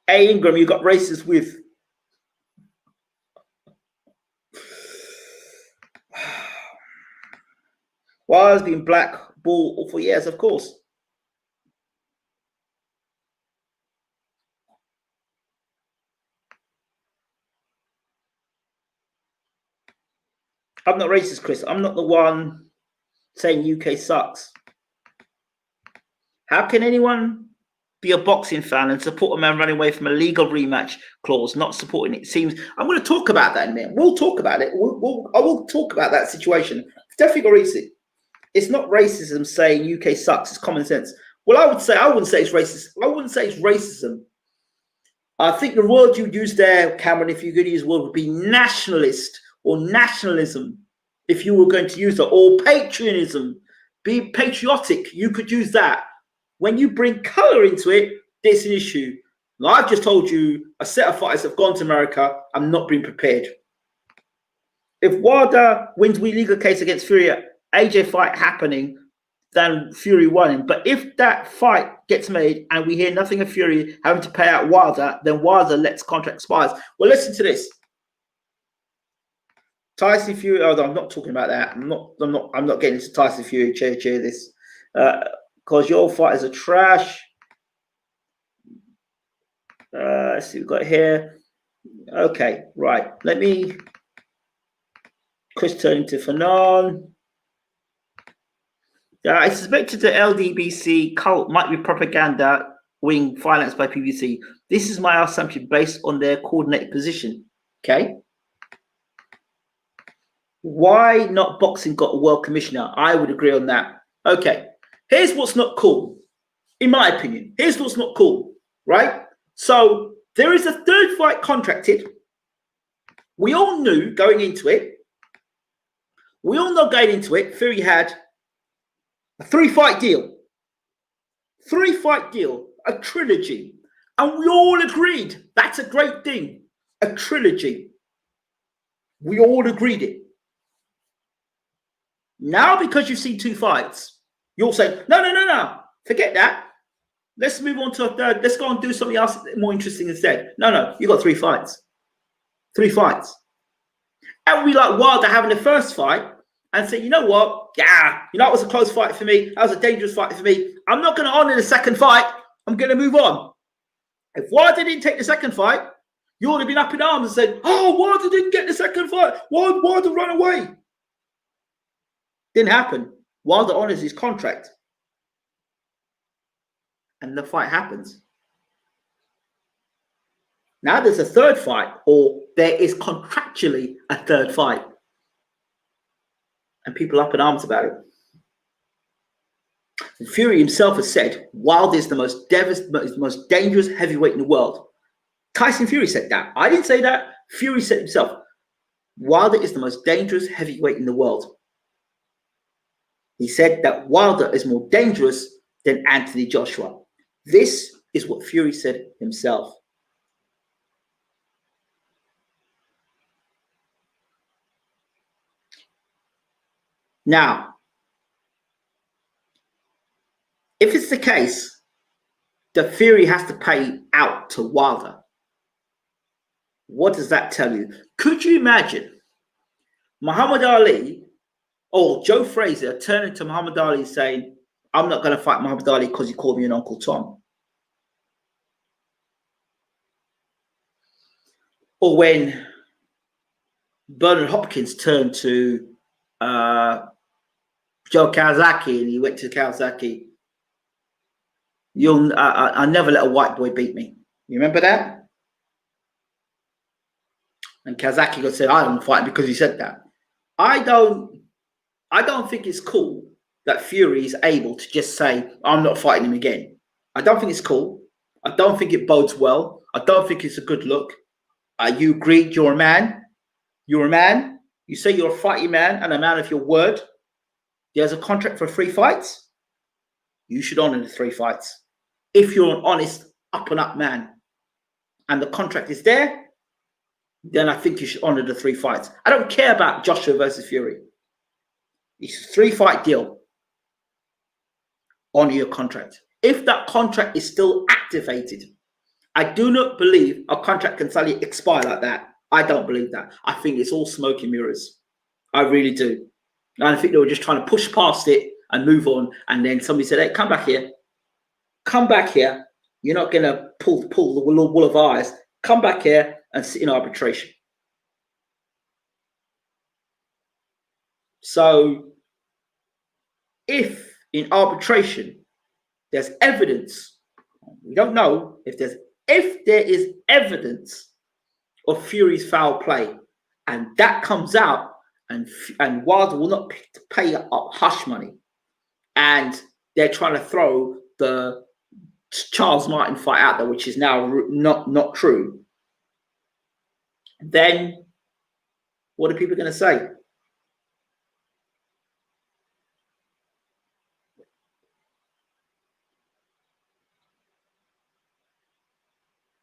A Ingram, you got racist with. Why has been black ball for years, of course. I'm not racist, Chris. I'm not the one saying UK sucks. How can anyone be a boxing fan and support a man running away from a legal rematch clause, not supporting it? Seems I'm going to talk about that in a minute. We'll talk about it. I will talk about that situation. It's definitely got reason. It's not racism saying UK sucks. It's common sense. Well, I wouldn't say it's racist. I wouldn't say it's racism. I think the word you used there, Cameron, if you're going to use the word, would be nationalist or nationalism. If you were going to use that, or patriotism, be patriotic, you could use that. When you bring color into it, it's an issue. Now, I've just told you a set of fighters have gone to America. I'm not being prepared. If Wilder wins we legal case against Fury, AJ fight happening, then Fury won. But if that fight gets made and we hear nothing of Fury having to pay out Wilder, then Wilder lets contract expires. Well, listen to this. Tyson Fury. Oh, no, I'm not talking about that. I'm not getting into Tyson Fury. Chair this, because your fighters are trash. Let's see what we've got here. Okay, right. Let me. Chris turning to Fanon. I suspected the LDBC cult might be propaganda wing financed by PBC. This is my assumption based on their coordinated position. Okay. Why not boxing got a world commissioner? I would agree on that. Okay. Here's what's not cool. In my opinion, here's what's not cool, right? So there is a third fight contracted. We all knew going into it. We all know going into it, Fury had a 3-fight deal. 3-fight deal, a trilogy. And we all agreed that's a great thing. A trilogy. We all agreed it. Now, because you've seen 2 fights, you'll say, no. Forget that. Let's move on to a third. Let's go and do something else more interesting instead. No. You got 3 fights. 3 fights. And we like Wilder having the first fight and say, you know what? Yeah, that was a close fight for me. That was a dangerous fight for me. I'm not going to honor the second fight. I'm going to move on. If Wilder didn't take the second fight, you would have been up in arms and said, oh, Wilder didn't get the second fight. Why did Wilder run away? Didn't happen. Wilder honors his contract. And the fight happens. Now there's a third fight, or there is contractually a third fight. And people are up in arms about it. And Fury himself has said, Wilder is the most dangerous heavyweight in the world. Tyson Fury said that. I didn't say that. Fury said himself, Wilder is the most dangerous heavyweight in the world. He said that Wilder is more dangerous than Anthony Joshua. This is what Fury said himself. Now, if it's the case that Fury has to pay out to Wilder, what does that tell you? Could you imagine Muhammad Ali or Joe Frazier turning to Muhammad Ali saying, I'm not going to fight Muhammad Ali because he called me an Uncle Tom? Or when Bernard Hopkins turned to Joe Kawasaki and he went to Kawasaki, I never let a white boy beat me. You remember that? And Kazaki got said, I don't fight because he said that. I don't think it's cool that Fury is able to just say, I'm not fighting him again. I don't think it's cool. I don't think it bodes well. I don't think it's a good look. You agreed, you're a man. You're a man. You say you're a fighting man and a man of your word. There's a contract for 3 fights. You should honor the 3 fights. If you're an honest, up and up man and the contract is there, then I think you should honor the 3 fights. I don't care about Joshua versus Fury. It's a 3-fight deal. Honor your contract. If that contract is still activated, I do not believe a contract can suddenly expire like that. I don't believe that. I think it's all smoke and mirrors. I really do. And I think they were just trying to push past it and move on. And then somebody said, hey, come back here. Come back here. You're not going to pull the wool of eyes. Come back here and sit in arbitration. So if in arbitration there's evidence, we don't know if there is evidence of Fury's foul play, and that comes out, and Wilder will not pay up hush money, and they're trying to throw the Charles Martin fight out there, which is now not true, then what are people going to say?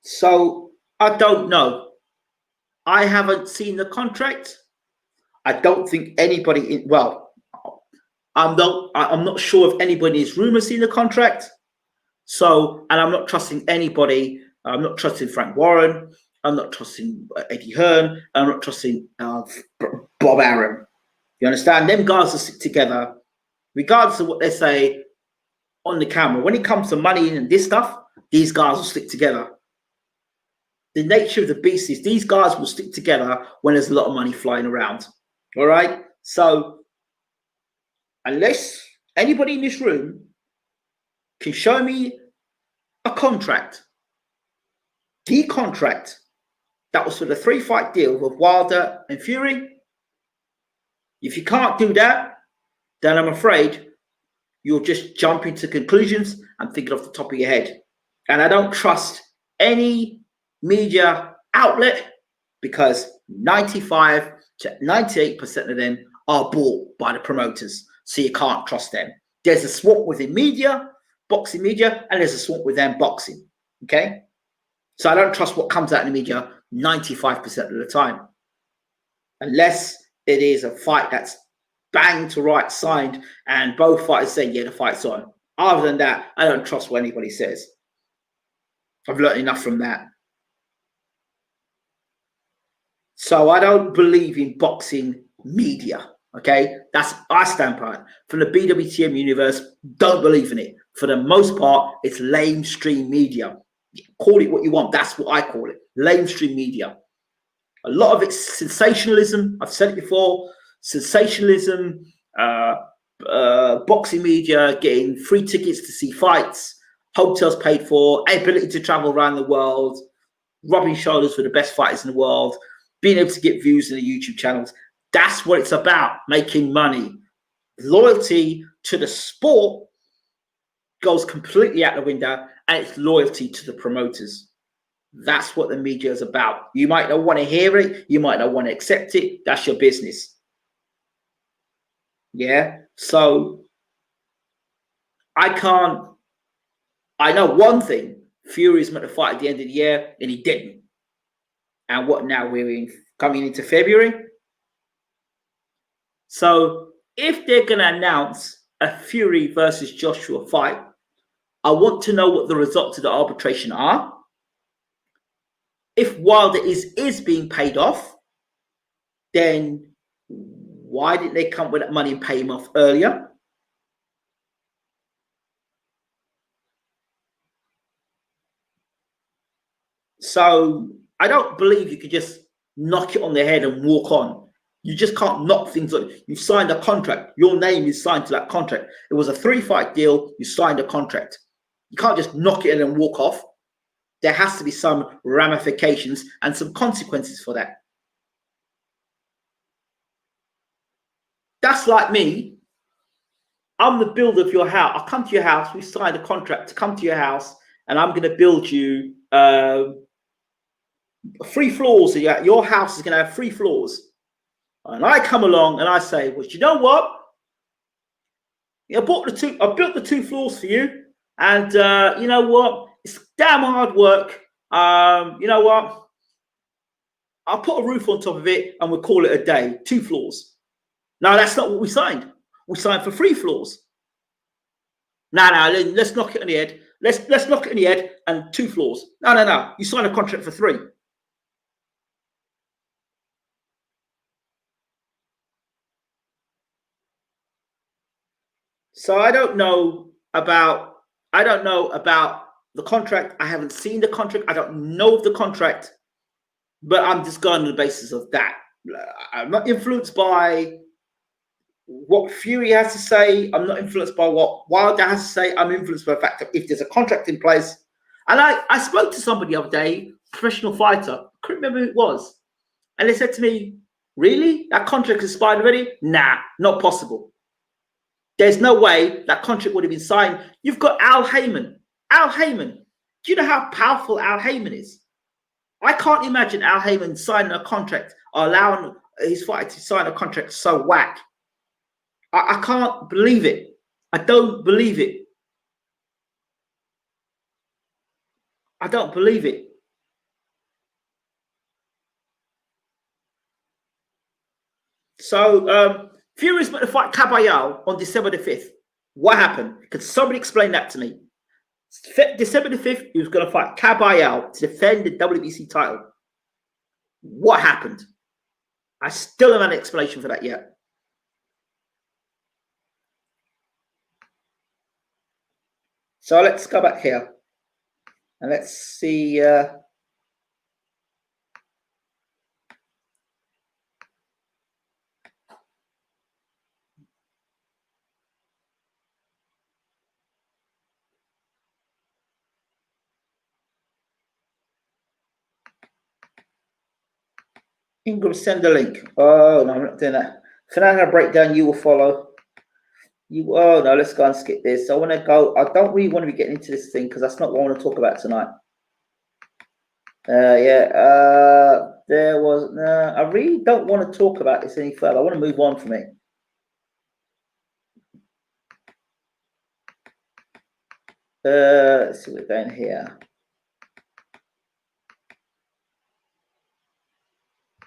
So I don't know. I haven't seen the contract. I don't think anybody I'm not sure if anybody in this room has seen the contract. So, and I'm not trusting anybody. I'm not trusting Frank Warren. I'm not trusting Eddie Hearn. I'm not trusting Bob Arum. You understand? Them guys will stick together, regardless of what they say on the camera. When it comes to money and this stuff, these guys will stick together. The nature of the beast is these guys will stick together when there's a lot of money flying around. All right? So, unless anybody in this room can show me a contract, the contract that was for the 3-fight deal with Wilder and Fury, if you can't do that, then I'm afraid you're just jumping to conclusions and thinking off the top of your head. And I don't trust any media outlet because 95 to 98% of them are bought by the promoters. So you can't trust them. There's a swamp within media, boxing media, and there's a swamp within boxing. Okay? So I don't trust what comes out in the media 95% of the time. Unless it is a fight that's bang to right signed and both fighters say, yeah, the fight's on. Other than that, I don't trust what anybody says. I've learned enough from that. So I don't believe in boxing media, okay? That's our standpoint. From the BWTM universe, don't believe in it. For the most part, it's lamestream media. Call it what you want. That's what I call it, lamestream media. A lot of it's sensationalism. I've said it before, sensationalism, boxing media, getting free tickets to see fights, hotels paid for, ability to travel around the world, rubbing shoulders with the best fighters in the world, being able to get views in the YouTube channels. That's what it's about, making money. Loyalty to the sport goes completely out the window, and it's loyalty to the promoters. That's what the media is about. You might not want to hear it. You might not want to accept it. That's your business. Yeah. So I know one thing. Fury's meant to fight at the end of the year, and he didn't. And what now? We're coming into February. So if they're going to announce a Fury versus Joshua fight, I want to know what the results of the arbitration are. If Wilder is being paid off, then why didn't they come with that money and pay him off earlier? So I don't believe you could just knock it on the head and walk on. You just can't knock things on. You've signed a contract. Your name is signed to that contract. It was a 3-fight deal. You signed a contract. You can't just knock it in and walk off. there has to be some ramifications and some consequences for that. That's like me. I'm the builder of your house. I come to your house. We signed a contract to come to your house, and I'm going to build you 3 floors. Your house is going to have 3 floors. And I come along and I say, well, you know what? I built the 2 floors for you, and you know what? It's damn hard work. You know what? I'll put a roof on top of it, and we'll call it a day. 2 floors. No, that's not what we signed. We signed for 3 floors. No, let's knock it on the head. Let's knock it on the head and 2 floors. No. You signed a contract for 3. So I don't know about the contract. I haven't seen the contract. I don't know of the contract, but I'm just going on the basis of that. I'm not influenced by what Fury has to say. I'm not influenced by what Wilder has to say. I'm influenced by the fact that if there's a contract in place, and I spoke to somebody the other day, professional fighter, I couldn't remember who it was, and they said to me, really? That contract is expired already? Nah, not possible. There's no way that contract would have been signed. You've got Al Heyman. Al Heyman. Do you know how powerful Al Heyman is? I can't imagine Al Heyman signing a contract or allowing his fighter to sign a contract so whack. I can't believe it. I don't believe it. I don't believe it. So Fury's meant to fight KABAYEL on December the 5th. What happened? Could somebody explain that to me? December the 5th, he was going to fight KABAYEL to defend the WBC title. What happened? I still haven't had an explanation for that yet. So let's go back here and let's see. Ingram, send the link. Oh no, I'm not doing that. Fernando breakdown, you will follow. Oh no, let's go and skip this. I want to go. I don't really want to be getting into this thing because that's not what I want to talk about tonight. There was. I really don't want to talk about this any further. I want to move on from it. Let's see what we're going here.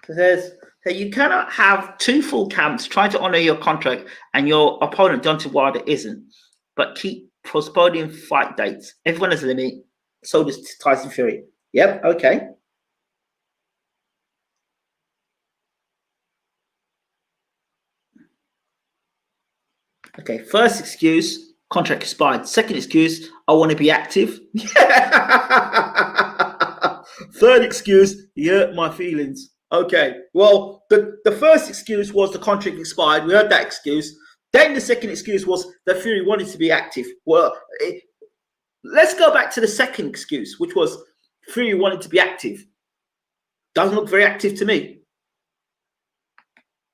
So there's. So you cannot have 2 full camps trying to honor your contract and your opponent, Deontay Wilder, isn't, but keep postponing fight dates. Everyone has a limit. So does Tyson Fury. Yep. Okay. Okay. First excuse: contract expired. Second excuse: I want to be active. Third excuse: he hurt my feelings. Okay, well, the first excuse was the contract expired. We heard that excuse. Then the second excuse was that Fury wanted to be active. Well, let's go back to the second excuse, which was Fury wanted to be active. Doesn't look very active to me.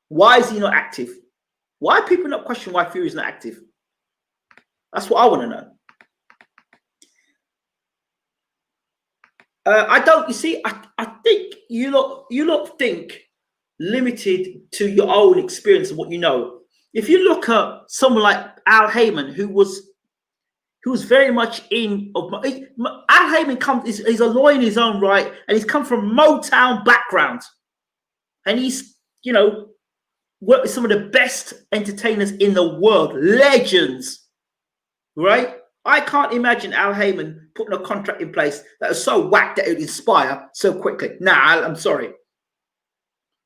Why is he not active? Why are people not questioning why Fury is not active? That's what I want to know. I don't. You see, I think you lot think limited to your own experience of what you know. If you look at someone like Al Heyman, who was very much in. Al Heyman he's a lawyer in his own right, and he's come from Motown background, and he's worked with some of the best entertainers in the world, legends, right? I can't imagine Al Heyman putting a contract in place that is so whack that it would inspire so quickly. Nah, I'm sorry.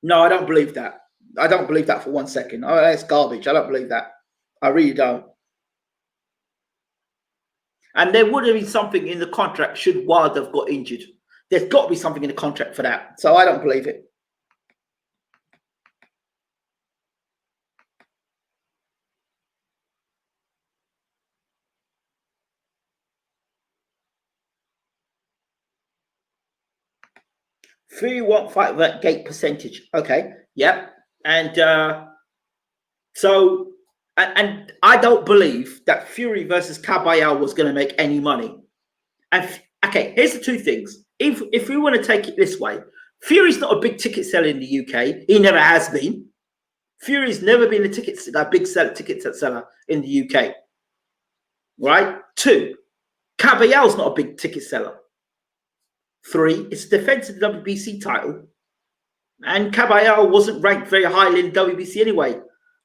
No, I don't believe that. I don't believe that for 1 second. Oh, that's garbage. I don't believe that. I really don't. And there would have been something in the contract should Wilder have got injured. There's got to be something in the contract for that. So I don't believe it. Fury won't fight that gate percentage. Okay, yep. And so, and I don't believe that Fury versus KABAYEL was going to make any money. And okay, here's the two things. If we want to take it this way, Fury's not a big ticket seller in the UK. He never has been. Fury's never been a big ticket seller in the UK. Right? 2, KABAYEL's not a big ticket seller. 3, it's a defense of the WBC title. And KABAYEL wasn't ranked very highly in WBC anyway.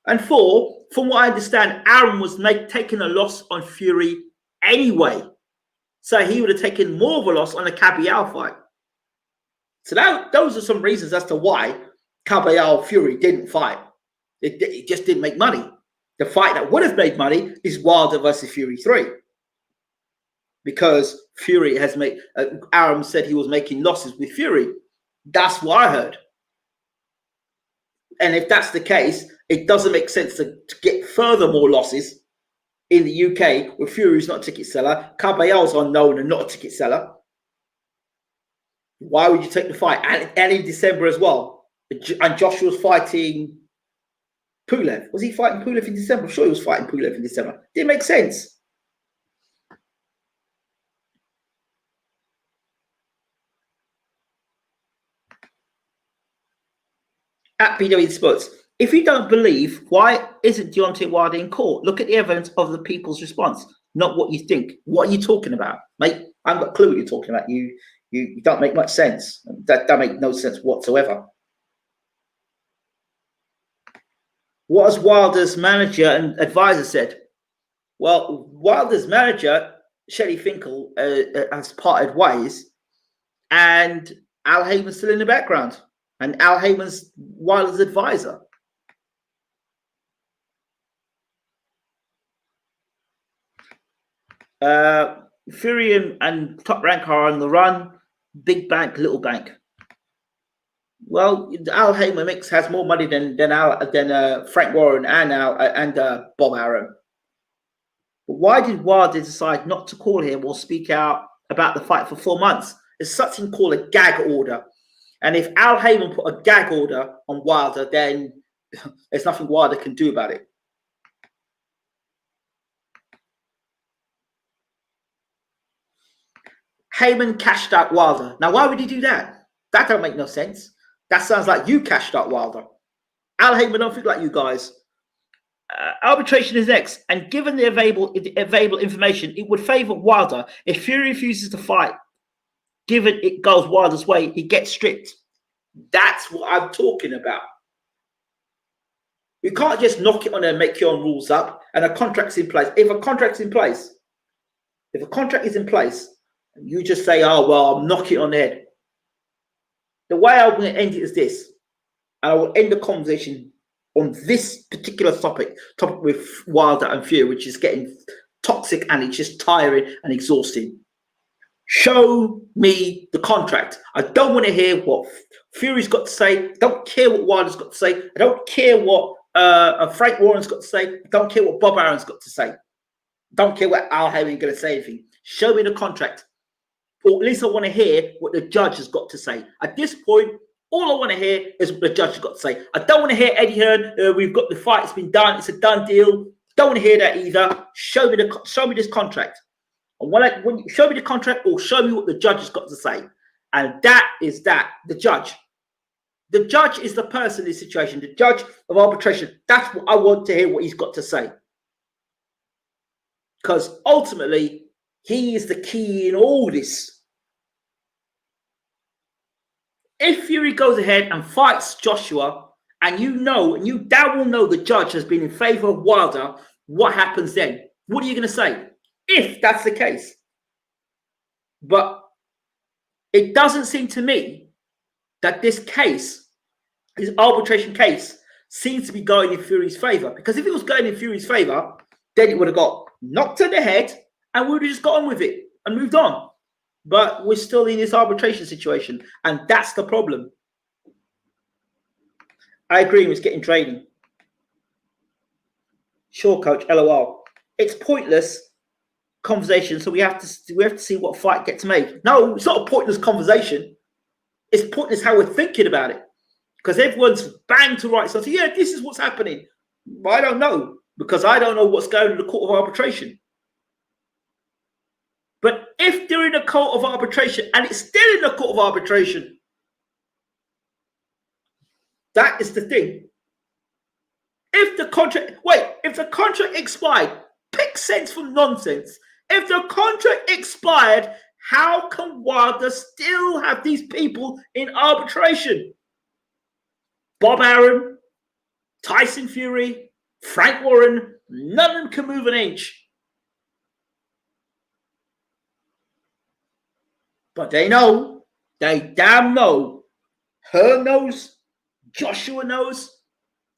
And 4, from what I understand, ARUM was taking a loss on Fury anyway. So he would have taken more of a loss on a KABAYEL fight. So those are some reasons as to why KABAYEL Fury didn't fight. It just didn't make money. The fight that would have made money is Wilder versus Fury 3. Because Fury has made, ARUM said he was making losses with Fury. That's what I heard. And if that's the case, it doesn't make sense to get further more losses in the UK where Fury's not a ticket seller. KABAYEL's unknown and not a ticket seller. Why would you take the fight? And in December as well. And Joshua's fighting Pulev. Was he fighting Pulev in December? I'm sure he was fighting Pulev in December. Didn't make sense. At BWTM Sports, if you don't believe, why isn't Deontay Wilder in court? Look at the evidence of the people's response, not what you think. What are you talking about, mate? I haven't got a clue what you're talking about. You don't make much sense. That makes no sense whatsoever. What has Wilder's manager and advisor said? Well, Wilder's manager, Shelly Finkel, has parted ways, and Al Haymon's still in the background. And Al Haymon's Wilder's advisor. Fury and Top Rank are on the run. Big bank, little bank. Well, Al Haymon mix has more money than Frank Warren and Bob Arum. But why did Wilder decide not to call him or speak out about the fight for 4 months? It's something called a gag order. And if Al Haymon put a gag order on Wilder, then there's nothing Wilder can do about it. Haymon cashed out Wilder. Now, why would he do that? That don't make no sense. That sounds like you cashed out Wilder. Al Haymon don't think like you guys. Arbitration is next. And given the available information, it would favour Wilder. If Fury refuses to fight, given it goes Wilder's way, he gets stripped. That's what I'm talking about. You can't just knock it on and make your own rules up and a contract's in place. If a contract is in place, you just say, oh, well, I'm knocking it on the head. The way I'm going to end it is this. And I will end the conversation on this particular topic with Wilder and Fury, which is getting toxic and it's just tiring and exhausting. Show me the contract. I don't want to hear what Fury's got to say. I don't care what Wilder's got to say. I don't care what Frank Warren's got to say. I don't care what Bob Aron's got to say. I don't care what Al Haymon going to say anything. Show me the contract. Or at least I want to hear what the judge has got to say. At this point, all I want to hear is what the judge has got to say. I don't want to hear Eddie Hearn, we've got the fight, it's been done, it's a done deal. Don't want to hear that either. Show me this contract. And when you show me the contract, or show me what the judge has got to say. And that is the judge. The judge is the person in this situation, the judge of arbitration. That's what I want to hear what he's got to say. Because ultimately, he is the key in all this. If Fury goes ahead and fights Joshua, and you damn well know the judge has been in favor of Wilder, what happens then? What are you going to say? If that's the case. But it doesn't seem to me that this arbitration case, seems to be going in Fury's favor. Because if it was going in Fury's favor, then it would have got knocked in the head and we would have just got on with it and moved on. But we're still in this arbitration situation, and that's the problem. I agree with getting training. Sure, coach. LOL. It's pointless conversation, so we have to see what fight gets made. No, it's not a pointless conversation. It's pointless how we're thinking about it, because everyone's banged to right. So yeah, this is what's happening. But I don't know, because I don't know what's going in the court of arbitration. But if they're in a court of arbitration and it's still in the court of arbitration, that is the thing. If the contract expired, pick sense from nonsense. If the contract expired, how can WADA still have these people in arbitration? Bob Arum, Tyson Fury, Frank Warren, none of them can move an inch. But they know, they damn know. Hearn knows, Joshua knows,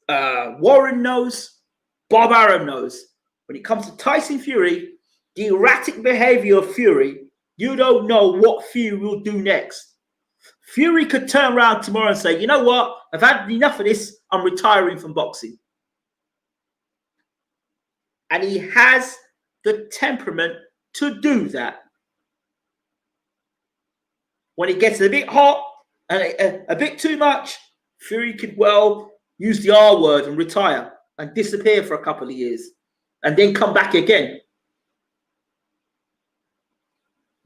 Warren knows, Bob Arum knows. When it comes to Tyson Fury, the erratic behavior of Fury, you don't know what Fury will do next. Fury could turn around tomorrow and say, you know what, I've had enough of this, I'm retiring from boxing. And he has the temperament to do that. When it gets a bit hot and a bit too much, Fury could well use the R word and retire and disappear for a couple of years and then come back again.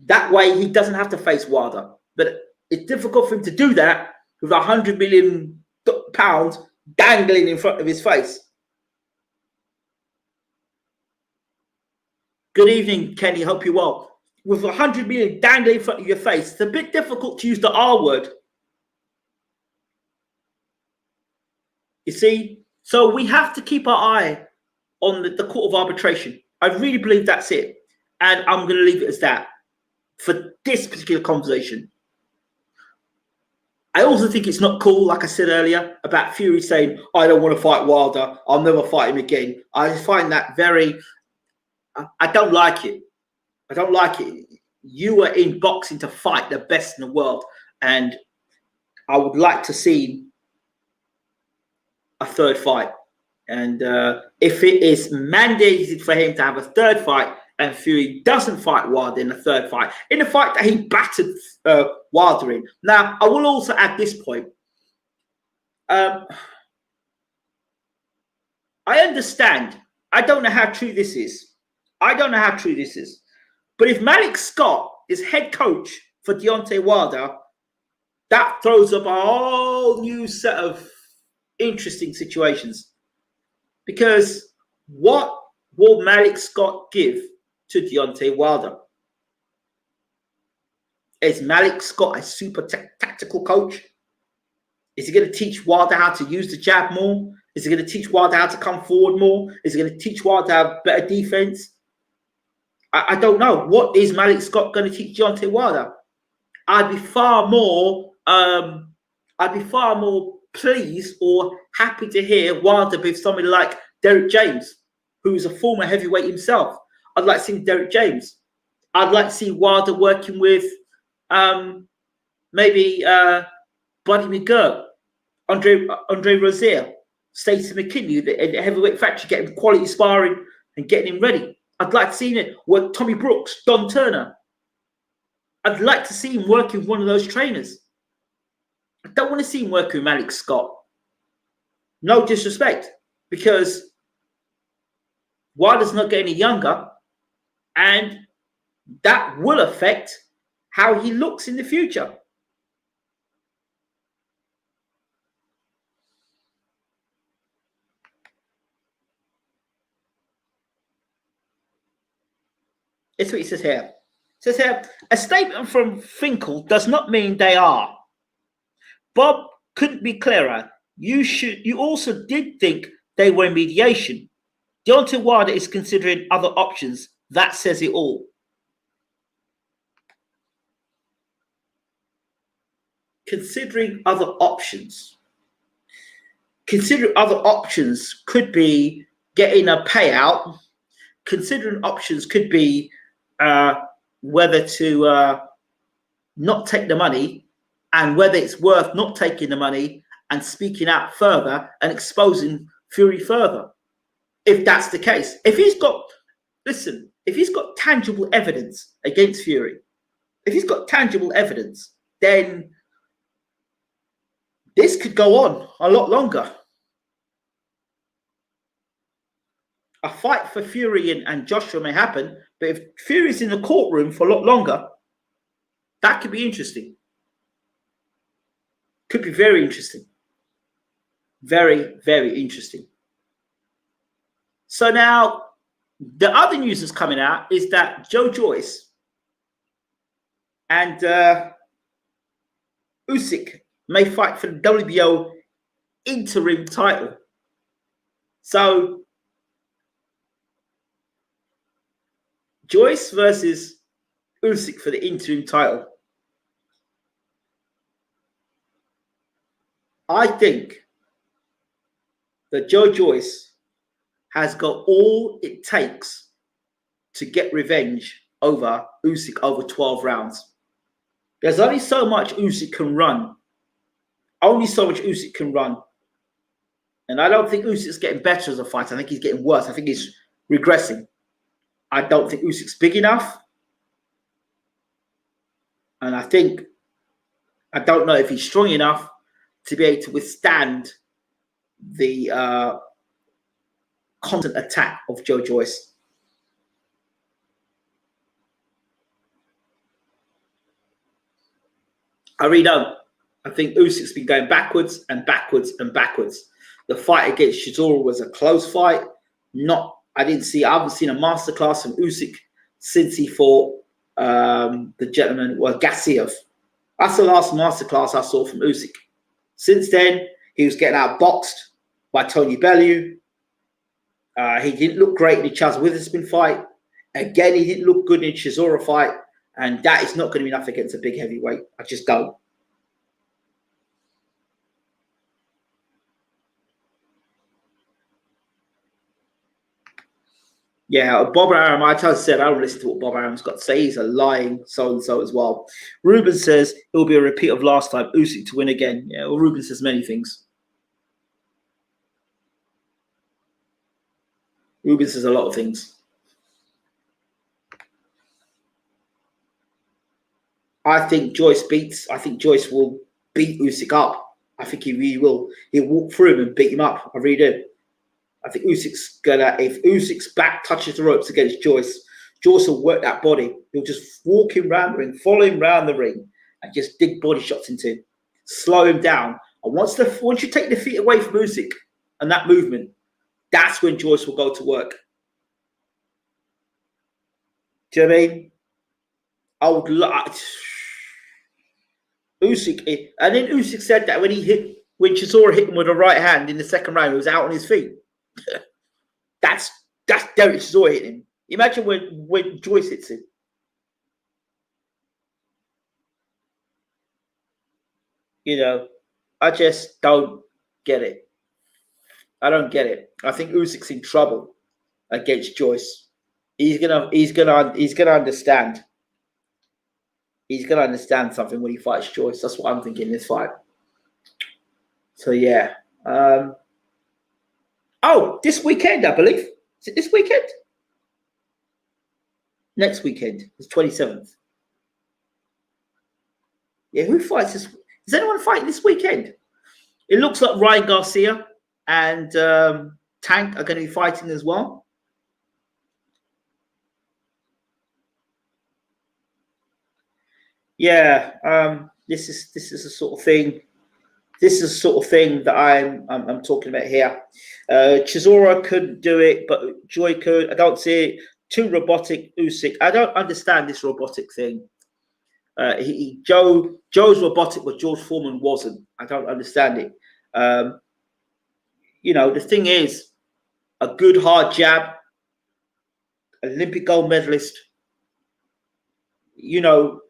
That way he doesn't have to face WADA. But it's difficult for him to do that with £100 million dangling in front of his face. Good evening, Kenny. Hope you're well. With 100 million dangling in front of your face, it's a bit difficult to use the R word. You see? So we have to keep our eye on the court of arbitration. I really believe that's it. And I'm going to leave it as that for this particular conversation. I also think it's not cool, like I said earlier, about Fury saying, I don't want to fight Wilder. I'll never fight him again. I find that very... I don't like it. I don't like it. You are in boxing to fight the best in the world. And I would like to see a third fight. And if it is mandated for him to have a third fight and Fury doesn't fight Wilder in the third fight, in the fight that he battered Wilder in. Now, I will also add this point. I understand. I don't know how true this is. But if Malik Scott is head coach for Deontay Wilder, that throws up a whole new set of interesting situations. Because what will Malik Scott give to Deontay Wilder? Is Malik Scott a super tactical coach? Is he going to teach Wilder how to use the jab more? Is he going to teach Wilder how to come forward more? Is he going to teach Wilder to have better defense? I don't know. What is Malik Scott going to teach Deontay Wilder? I'd be far more pleased or happy to hear Wilder with somebody like Derek James, who's a former heavyweight himself. I'd like to see Derek James. I'd like to see Wilder working with maybe Buddy McGirt, Andre Rozier, Stacey McKinney, the heavyweight factory, getting quality sparring and getting him ready. I'd like to see him work Tommy Brooks, Don Turner. I'd like to see him working with one of those trainers. I don't want to see him working with Malik Scott. No disrespect, because Wilder's not getting any younger, and that will affect how he looks in the future. It's what he says here. It says here, a statement from Finkel does not mean they are. Bob couldn't be clearer. You also did think they were in mediation. Deontay Wilder is considering other options. That says it all. Considering other options. Considering other options could be getting a payout. Considering options could be whether to not take the money, and whether it's worth not taking the money and speaking out further and exposing Fury further. If that's the case, if he's got tangible evidence against Fury, if he's got tangible evidence, then this could go on a lot longer. A fight for Fury and Joshua may happen, but if Fury's in the courtroom for a lot longer, that could be interesting. Could be very interesting. Very, very interesting. So now, the other news that's coming out is that Joe Joyce and Usyk may fight for the WBO interim title. So Joyce versus Usyk for the interim title. I think that Joe Joyce has got all it takes to get revenge over Usyk over 12 rounds. There's only so much Usyk can run. Only so much Usyk can run. And I don't think Usyk's getting better as a fighter. I think he's getting worse. I think he's regressing. I don't think Usyk's big enough. And I don't know if he's strong enough to be able to withstand the constant attack of Joe Joyce. I really don't. I think Usyk's been going backwards and backwards and backwards. The fight against Chisora was a close fight. I haven't seen a masterclass from Usyk since he fought the gentleman, Gassiev. That's the last masterclass I saw from Usyk. Since then, he was getting outboxed by Tony Bellew. He didn't look great in the Chaz Witherspoon fight. Again, he didn't look good in the Chisora fight. And that is not going to be enough against a big heavyweight. I just don't. Yeah, Bob Arum, I just said I don't listen to what Bob Arum's got to say. He's a lying so-and-so as well. Ruben says it will be a repeat of last time, Usyk to win again. Yeah, well, Ruben says many things. Ruben says a lot of things. I think Joyce will beat Usyk up. I think he really will. He'll walk through him and beat him up. I really do. I think Usyk's gonna, if Usyk's back touches the ropes against Joyce, Joyce will work that body. He'll just walk him round the ring, follow him round the ring, and just dig body shots into him, slow him down. And once you take the feet away from Usyk and that movement, that's when Joyce will go to work. Do you know what I mean? I would like Usyk, and then Usyk said that when Chisora hit him with the right hand in the second round, he was out on his feet. That's Derek Chisora hitting him. Imagine when Joyce hits him. You know, I just don't get it. I don't get it. I think Usyk's in trouble against Joyce. He's gonna understand. He's gonna understand something when he fights Joyce. That's what I'm thinking in this fight. So yeah. Oh, this weekend, I believe. Is it this weekend? Next weekend, it's 27th. Yeah, who fights this? Is anyone fighting this weekend? It looks like Ryan Garcia and Tank are going to be fighting as well. Yeah, this is the sort of thing. This is the sort of thing that I'm talking about here. Chisora couldn't do it, but Joy could. I don't see it. Too robotic, Usyk. I don't understand this robotic thing. Joe's robotic, but George Foreman wasn't. I don't understand it. You know, the thing is, a good hard jab, Olympic gold medalist. You know,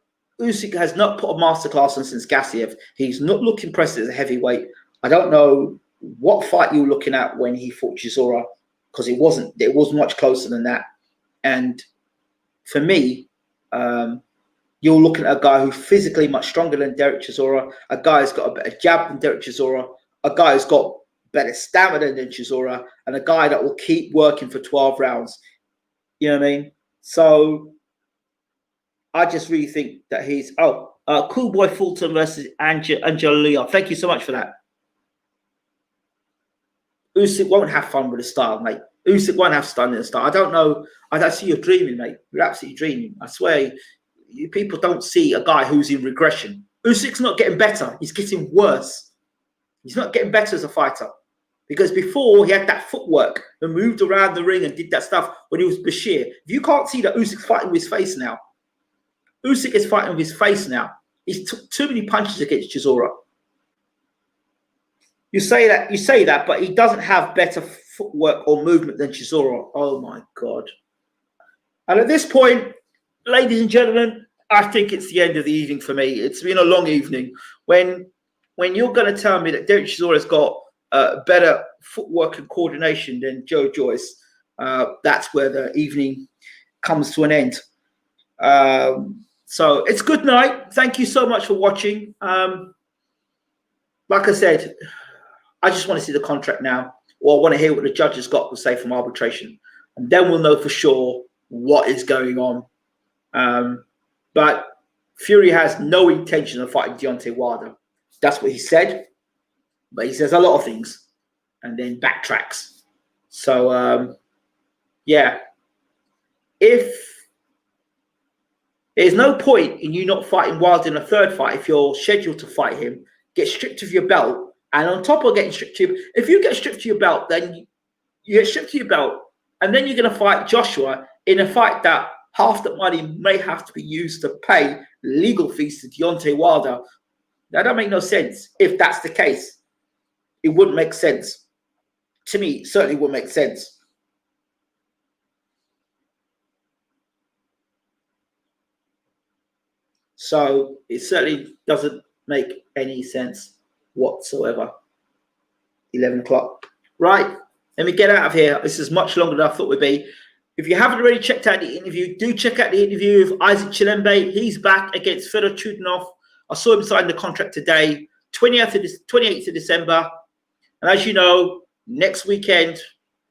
Usyk has not put a masterclass on since Gassiev. He's not looking impressive as a heavyweight. I don't know what fight you were looking at when he fought Chisora, because it was much closer than that. And for me, you're looking at a guy who's physically much stronger than Derek Chisora, a guy who's got a better jab than Derek Chisora, a guy who's got better stamina than Chisora, and a guy that will keep working for 12 rounds. You know what I mean? So I just really think that he's... Oh, Cool Boy Fulton versus Angela Leon. Thank you so much for that. Usyk won't have fun with the style, mate. Usyk won't have fun in the style. I don't know. I see you're dreaming, mate. You're absolutely dreaming. I swear, people don't see a guy who's in regression. Usyk's not getting better. He's getting worse. He's not getting better as a fighter. Because before, he had that footwork and moved around the ring and did that stuff when he was Bashir. If you can't see that Usyk's fighting with his face now, Usyk is fighting with his face now. He's took too many punches against Chisora. You say that, but he doesn't have better footwork or movement than Chisora. Oh my God. And at this point, ladies and gentlemen, I think it's the end of the evening for me. It's been a long evening. When you're going to tell me that Derek Chisora's got better footwork and coordination than Joe Joyce, that's where the evening comes to an end. So it's good night. Thank you so much for watching. Like I said, I just want to see the contract now, or I want to hear what the judges got to say from arbitration, and then we'll know for sure what is going on. But Fury has no intention of fighting Deontay Wilder. That's what he said, but he says a lot of things and then backtracks. So, yeah, if there's no point in you not fighting Wilder in a third fight, if you're scheduled to fight him, get stripped of your belt. And on top of getting stripped to your, if you get stripped to your belt, then you get stripped to your belt, and then you're going to fight Joshua in a fight that half the money may have to be used to pay legal fees to Deontay Wilder. That don't make no sense. If that's the case, it wouldn't make sense. To me, it certainly wouldn't make sense. So it certainly doesn't make any sense whatsoever. 11 o'clock. Right, let me get out of here. This is much longer than I thought it would be. If you haven't already checked out the interview, do check out the interview with Isaac Chilembe. He's back against Fedor Chudinov. I saw him sign the contract today, 28th of December. And as you know, next weekend,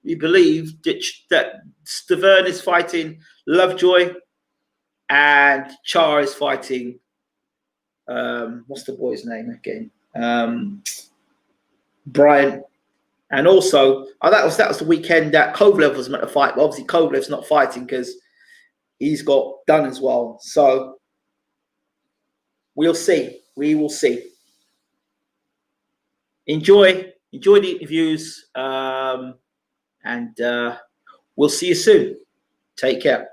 we believe that Stavern is fighting Lovejoy and Char is fighting, what's the boy's name again? Brian. And also, that was the weekend that Kovalev was meant to fight, but obviously Kovalev's not fighting because he's got done as well. So we'll see. We will see. Enjoy the interviews, and we'll see you soon. Take care.